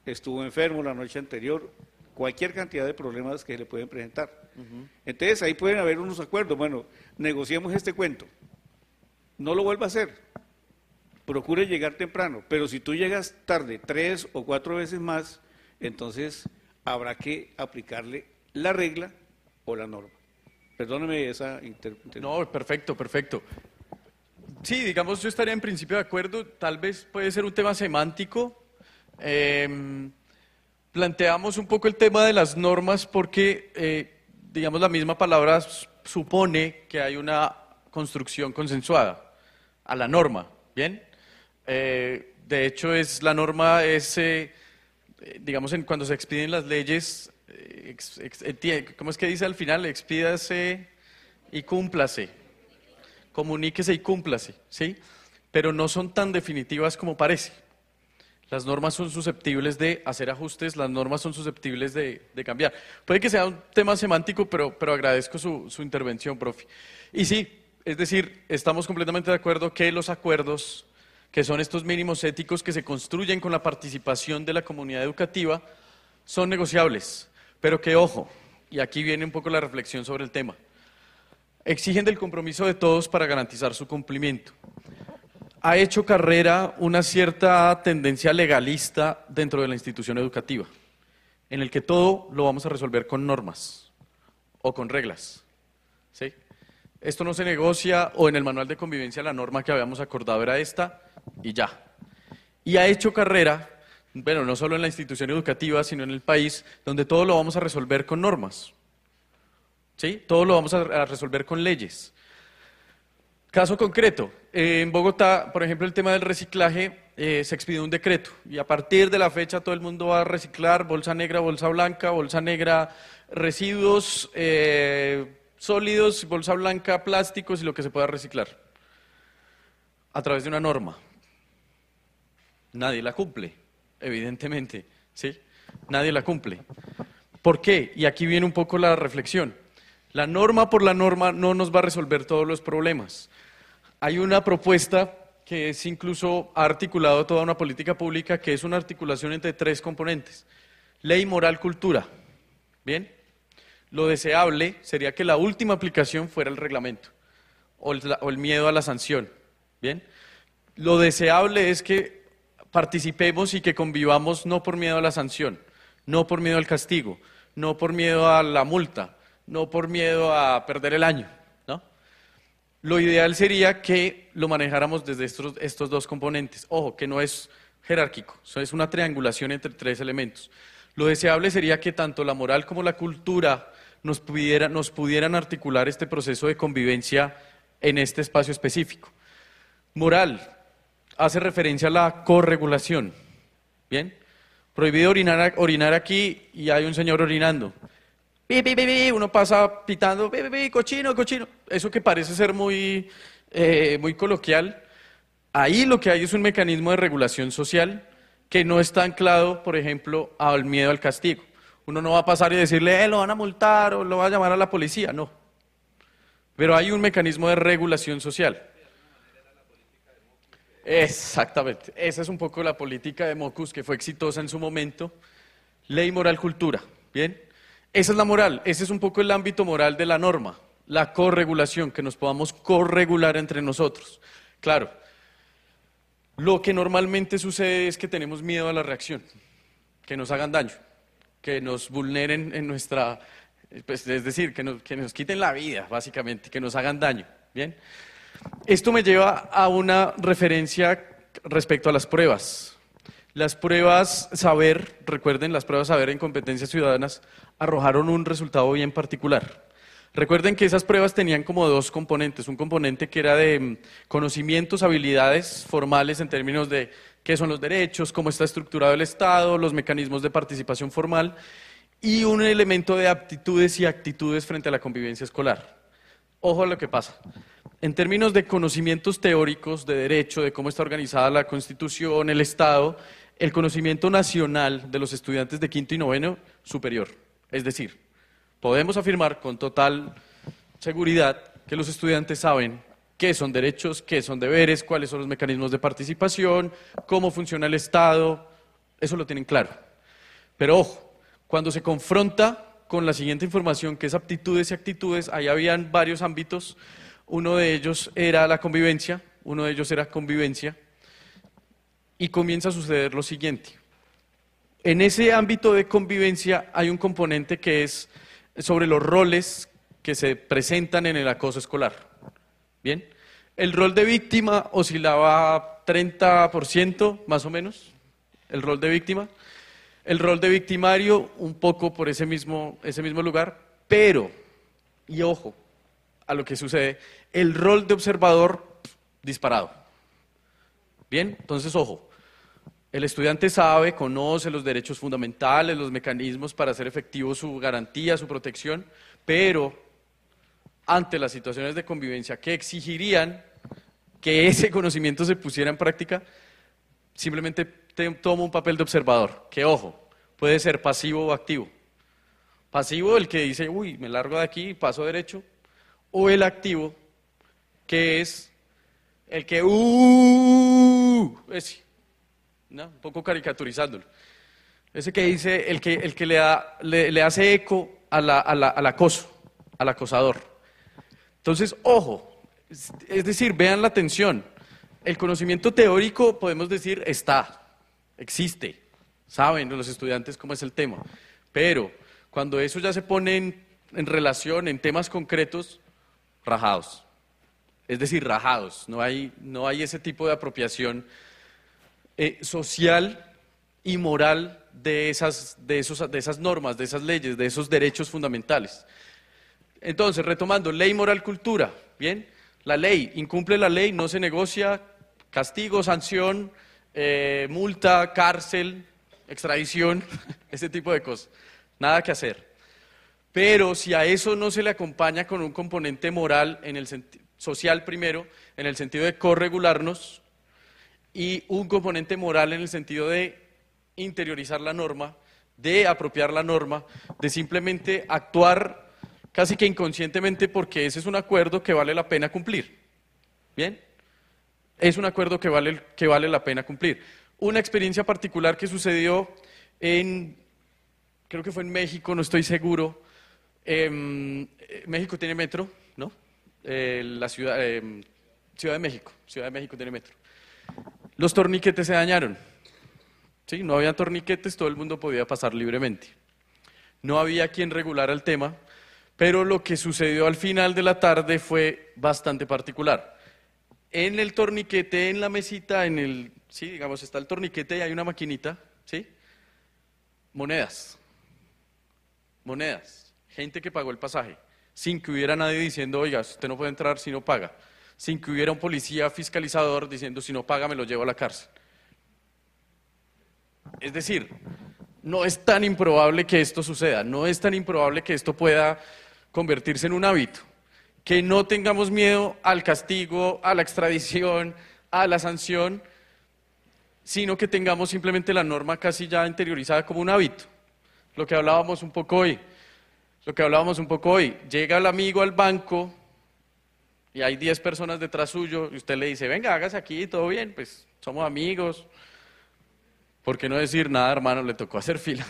Speaker 4: estuvo enfermo la noche anterior, cualquier cantidad de problemas que le pueden presentar. Entonces ahí pueden haber unos acuerdos. Bueno, negociemos este cuento. No lo vuelva a hacer. Procure llegar temprano, pero si tú llegas tarde 3 o 4 veces más, entonces habrá que aplicarle la regla o la norma. Perdóneme esa intervención.
Speaker 1: No, perfecto. Sí, digamos, yo estaría en principio de acuerdo, tal vez puede ser un tema semántico. Planteamos un poco el tema de las normas porque, digamos, la misma palabra supone que hay una construcción consensuada a la norma, ¿bien? De hecho, la norma digamos, cuando se expiden las leyes, ¿cómo es que dice al final? Expídase y cúmplase, comuníquese y cúmplase, ¿sí? Pero no son tan definitivas como parece. Las normas son susceptibles de hacer ajustes, las normas son susceptibles de cambiar. Puede que sea un tema semántico, pero agradezco su intervención, profe. Y sí, es decir, estamos completamente de acuerdo que los acuerdos, que son estos mínimos éticos que se construyen con la participación de la comunidad educativa, son negociables, pero que, ojo, y aquí viene un poco la reflexión sobre el tema, exigen del compromiso de todos para garantizar su cumplimiento. Ha hecho carrera una cierta tendencia legalista dentro de la institución educativa, en el que todo lo vamos a resolver con normas o con reglas, ¿sí? Esto no se negocia, o en el manual de convivencia la norma que habíamos acordado era esta y ya. Y ha hecho carrera bueno, no solo en la institución educativa, sino en el país, donde todo lo vamos a resolver con normas. ¿Sí? Todo lo vamos a resolver con leyes. Caso concreto, en Bogotá, por ejemplo, el tema del reciclaje, se expidió un decreto y a partir de la fecha todo el mundo va a reciclar bolsa negra, bolsa negra, residuos sólidos, bolsa blanca, plásticos y lo que se pueda reciclar a través de una norma. Nadie la cumple, evidentemente, ¿sí? Nadie la cumple. ¿Por qué? Y aquí viene un poco la reflexión. La norma por la norma no nos va a resolver todos los problemas. Hay una propuesta que es incluso ha articulado toda una política pública que es una articulación entre 3 componentes. Ley, moral, cultura. ¿Bien? Lo deseable sería que la última aplicación fuera el reglamento o el miedo a la sanción. ¿Bien? Lo deseable es que participemos y que convivamos no por miedo a la sanción, no por miedo al castigo, no por miedo a la multa, no por miedo a perder el año, ¿no? Lo ideal sería que lo manejáramos desde estos 2 componentes. Ojo, que no es jerárquico, es una triangulación entre 3 elementos. Lo deseable sería que tanto la moral como la cultura nos pudieran articular este proceso de convivencia en este espacio específico. Moral, hace referencia a la corregulación, ¿bien? Prohibido orinar aquí y hay un señor orinando. Uno pasa pitando, cochino, cochino. Eso que parece ser muy coloquial, ahí lo que hay es un mecanismo de regulación social que no está anclado, por ejemplo, al miedo al castigo. Uno no va a pasar y decirle, lo van a multar o lo va a llamar a la policía, no. Pero hay un mecanismo de regulación social. Exactamente, esa es un poco la política de Mocus que fue exitosa en su momento. Ley, moral, cultura, ¿bien? Esa es la moral, ese es un poco el ámbito moral de la norma, la corregulación, que nos podamos corregular entre nosotros. Claro, lo que normalmente sucede es que tenemos miedo a la reacción, que nos hagan daño, que nos vulneren en nuestra, pues, es decir, que nos quiten la vida, básicamente, que nos hagan daño, ¿bien? Esto me lleva a una referencia respecto a las pruebas. Las pruebas saber, recuerden, las pruebas saber en competencias ciudadanas arrojaron un resultado bien particular. Recuerden que esas pruebas tenían como 2 componentes, un componente que era de conocimientos, habilidades formales en términos de qué son los derechos, cómo está estructurado el Estado, los mecanismos de participación formal, y un elemento de aptitudes y actitudes frente a la convivencia escolar. Ojo a lo que pasa. En términos de conocimientos teóricos de derecho, de cómo está organizada la Constitución, el Estado, el conocimiento nacional de los estudiantes de 5º y 9º superior. Es decir, podemos afirmar con total seguridad que los estudiantes saben qué son derechos, qué son deberes, cuáles son los mecanismos de participación, cómo funciona el Estado, eso lo tienen claro. Pero ojo, cuando se confronta con la siguiente información, que es aptitudes y actitudes, ahí habían varios ámbitos. Uno de ellos era la convivencia, y comienza a suceder lo siguiente. En ese ámbito de convivencia hay un componente que es sobre los roles que se presentan en el acoso escolar. ¿Bien? El rol de víctima oscilaba 30% más o menos, el rol de víctima. El rol de victimario un poco por ese mismo lugar, pero, y ojo a lo que sucede, el rol de observador disparado. Bien, entonces ojo, el estudiante sabe, conoce los derechos fundamentales, los mecanismos para hacer efectivo su garantía, su protección, pero ante las situaciones de convivencia que exigirían que ese conocimiento se pusiera en práctica, simplemente toma un papel de observador, que ojo, puede ser pasivo o activo. Pasivo el que dice, uy, me largo de aquí y paso derecho, o el activo, que es el que, ese, ¿no? Un poco caricaturizándolo. Ese que dice, el que le hace eco al acoso, al acosador. Entonces, ojo, es decir, vean la tensión. El conocimiento teórico, podemos decir, existe, saben los estudiantes cómo es el tema, pero cuando eso ya se pone en relación, en temas concretos, rajados. Es decir, rajados, no hay ese tipo de apropiación social y moral de esas normas, de esas leyes, de esos derechos fundamentales. Entonces, retomando, ley, moral, cultura, ¿bien? La ley, incumple la ley, no se negocia, castigo, sanción, multa, cárcel, extradición, ese tipo de cosas. Nada que hacer. Pero si a eso no se le acompaña con un componente moral, social primero, en el sentido de corregularnos, y un componente moral en el sentido de interiorizar la norma, de apropiar la norma, de simplemente actuar casi que inconscientemente porque ese es un acuerdo que vale la pena cumplir. ¿Bien? Es un acuerdo que vale la pena cumplir. Una experiencia particular que sucedió creo que fue en México, no estoy seguro. México tiene metro, ¿no? La Ciudad de México tiene metro. Los torniquetes se dañaron. ¿Sí? No había torniquetes, todo el mundo podía pasar libremente. No había quien regulara el tema, pero lo que sucedió al final de la tarde fue bastante particular. En el torniquete, en la mesita, sí, digamos, está el torniquete y hay una maquinita, ¿sí? Monedas. Gente que pagó el pasaje, sin que hubiera nadie diciendo, oiga, usted no puede entrar si no paga. Sin que hubiera un policía fiscalizador diciendo, si no paga me lo llevo a la cárcel. Es decir, no es tan improbable que esto suceda, no es tan improbable que esto pueda convertirse en un hábito. Que no tengamos miedo al castigo, a la extradición, a la sanción, sino que tengamos simplemente la norma casi ya interiorizada como un hábito. Lo que hablábamos un poco hoy. Llega el amigo al banco y hay 10 personas detrás suyo y usted le dice, venga, hágase aquí, todo bien, pues somos amigos. ¿Por qué no decir nada, hermano? Le tocó hacer fila.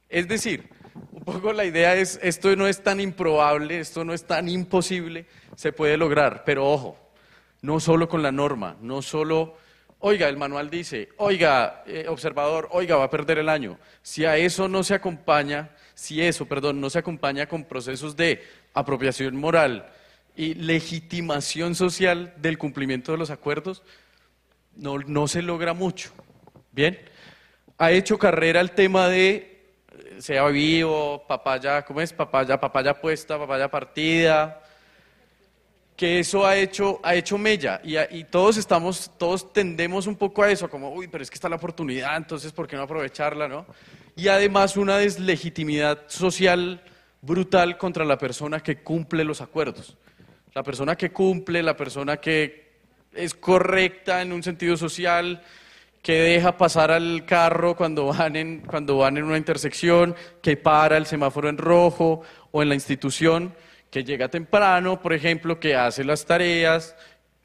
Speaker 1: Es decir, un poco la idea es, esto no es tan improbable, esto no es tan imposible, se puede lograr, pero ojo, no solo con la norma, no solo, oiga, el manual dice, oiga, observador, oiga, va a perder el año. Si a eso no se acompaña, no se acompaña con procesos de apropiación moral y legitimación social del cumplimiento de los acuerdos, no se logra mucho. Bien, ha hecho carrera el tema de sea vivo, papaya, ¿cómo es? Papaya puesta, papaya partida, que eso ha hecho mella y todos tendemos un poco a eso, como, uy, pero es que está la oportunidad, entonces ¿por qué no aprovecharla, no? Y además una deslegitimidad social brutal contra la persona que cumple los acuerdos. La persona que cumple, la persona que es correcta en un sentido social, que deja pasar al carro cuando van en una intersección, que para el semáforo en rojo, o en la institución, que llega temprano, por ejemplo, que hace las tareas,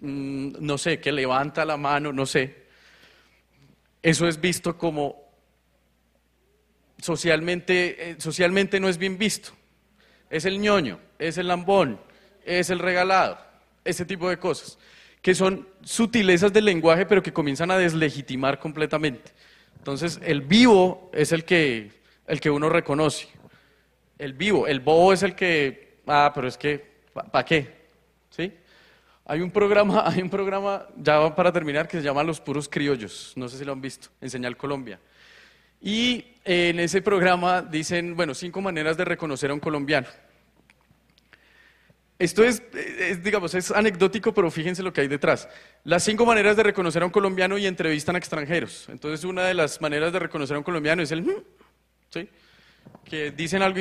Speaker 1: no sé, que levanta la mano, no sé. Eso es visto como socialmente no es bien visto. Es el ñoño, es el lambón, es el regalado, ese tipo de cosas, que son sutilezas del lenguaje, pero que comienzan a deslegitimar completamente. Entonces, el vivo es el que uno reconoce. El vivo, el bobo es el que, pero es que, ¿para qué? ¿Sí? Hay un programa, ya para terminar, que se llama Los Puros Criollos, no sé si lo han visto, en Señal Colombia. Y en ese programa dicen, 5 maneras de reconocer a un colombiano. Esto es anecdótico, pero fíjense lo que hay detrás. Las 5 maneras de reconocer a un colombiano y entrevistan a extranjeros. Entonces, una de las maneras de reconocer a un colombiano es el ¿sí? Que dicen algo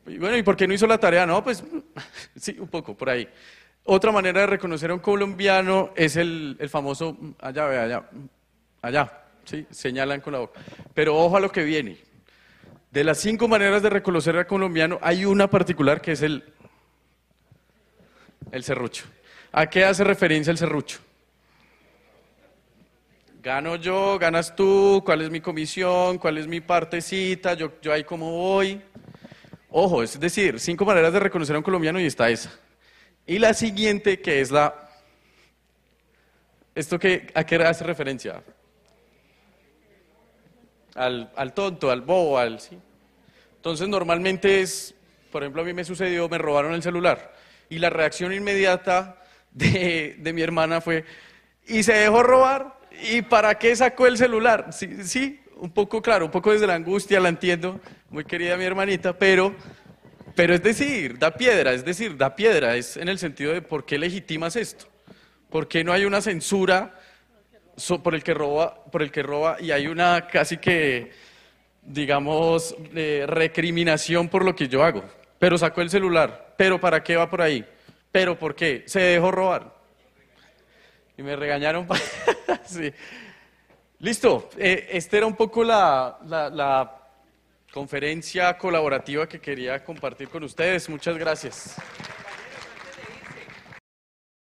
Speaker 1: y bueno, ¿y por qué no hizo la tarea? No, pues sí, un poco, por ahí. Otra manera de reconocer a un colombiano es el famoso allá, ¿sí? Señalan con la boca. Pero ojo a lo que viene. De las 5 maneras de reconocer al colombiano, hay una particular que es el serrucho. ¿A qué hace referencia el serrucho? Gano yo, ganas tú, ¿cuál es mi comisión? ¿Cuál es mi partecita? Yo ahí cómo voy. Ojo, es decir, 5 maneras de reconocer a un colombiano y está esa. Y la siguiente, que es ¿a qué hace referencia? Al tonto, al bobo, ¿sí? Entonces normalmente por ejemplo a mí me sucedió, me robaron el celular y la reacción inmediata de mi hermana fue, y se dejó robar. ¿Y para qué sacó el celular? Sí, un poco claro, un poco desde la angustia, la entiendo, muy querida mi hermanita, pero es decir, da piedra, es en el sentido de ¿por qué legitimas esto? ¿Por qué no hay una censura por el que roba y hay una casi que, digamos, recriminación por lo que yo hago? Pero sacó el celular, pero ¿para qué va por ahí? ¿Pero por qué? Se dejó robar. Y me regañaron. Sí. Listo, esta era un poco la conferencia colaborativa que quería compartir con ustedes. Muchas gracias.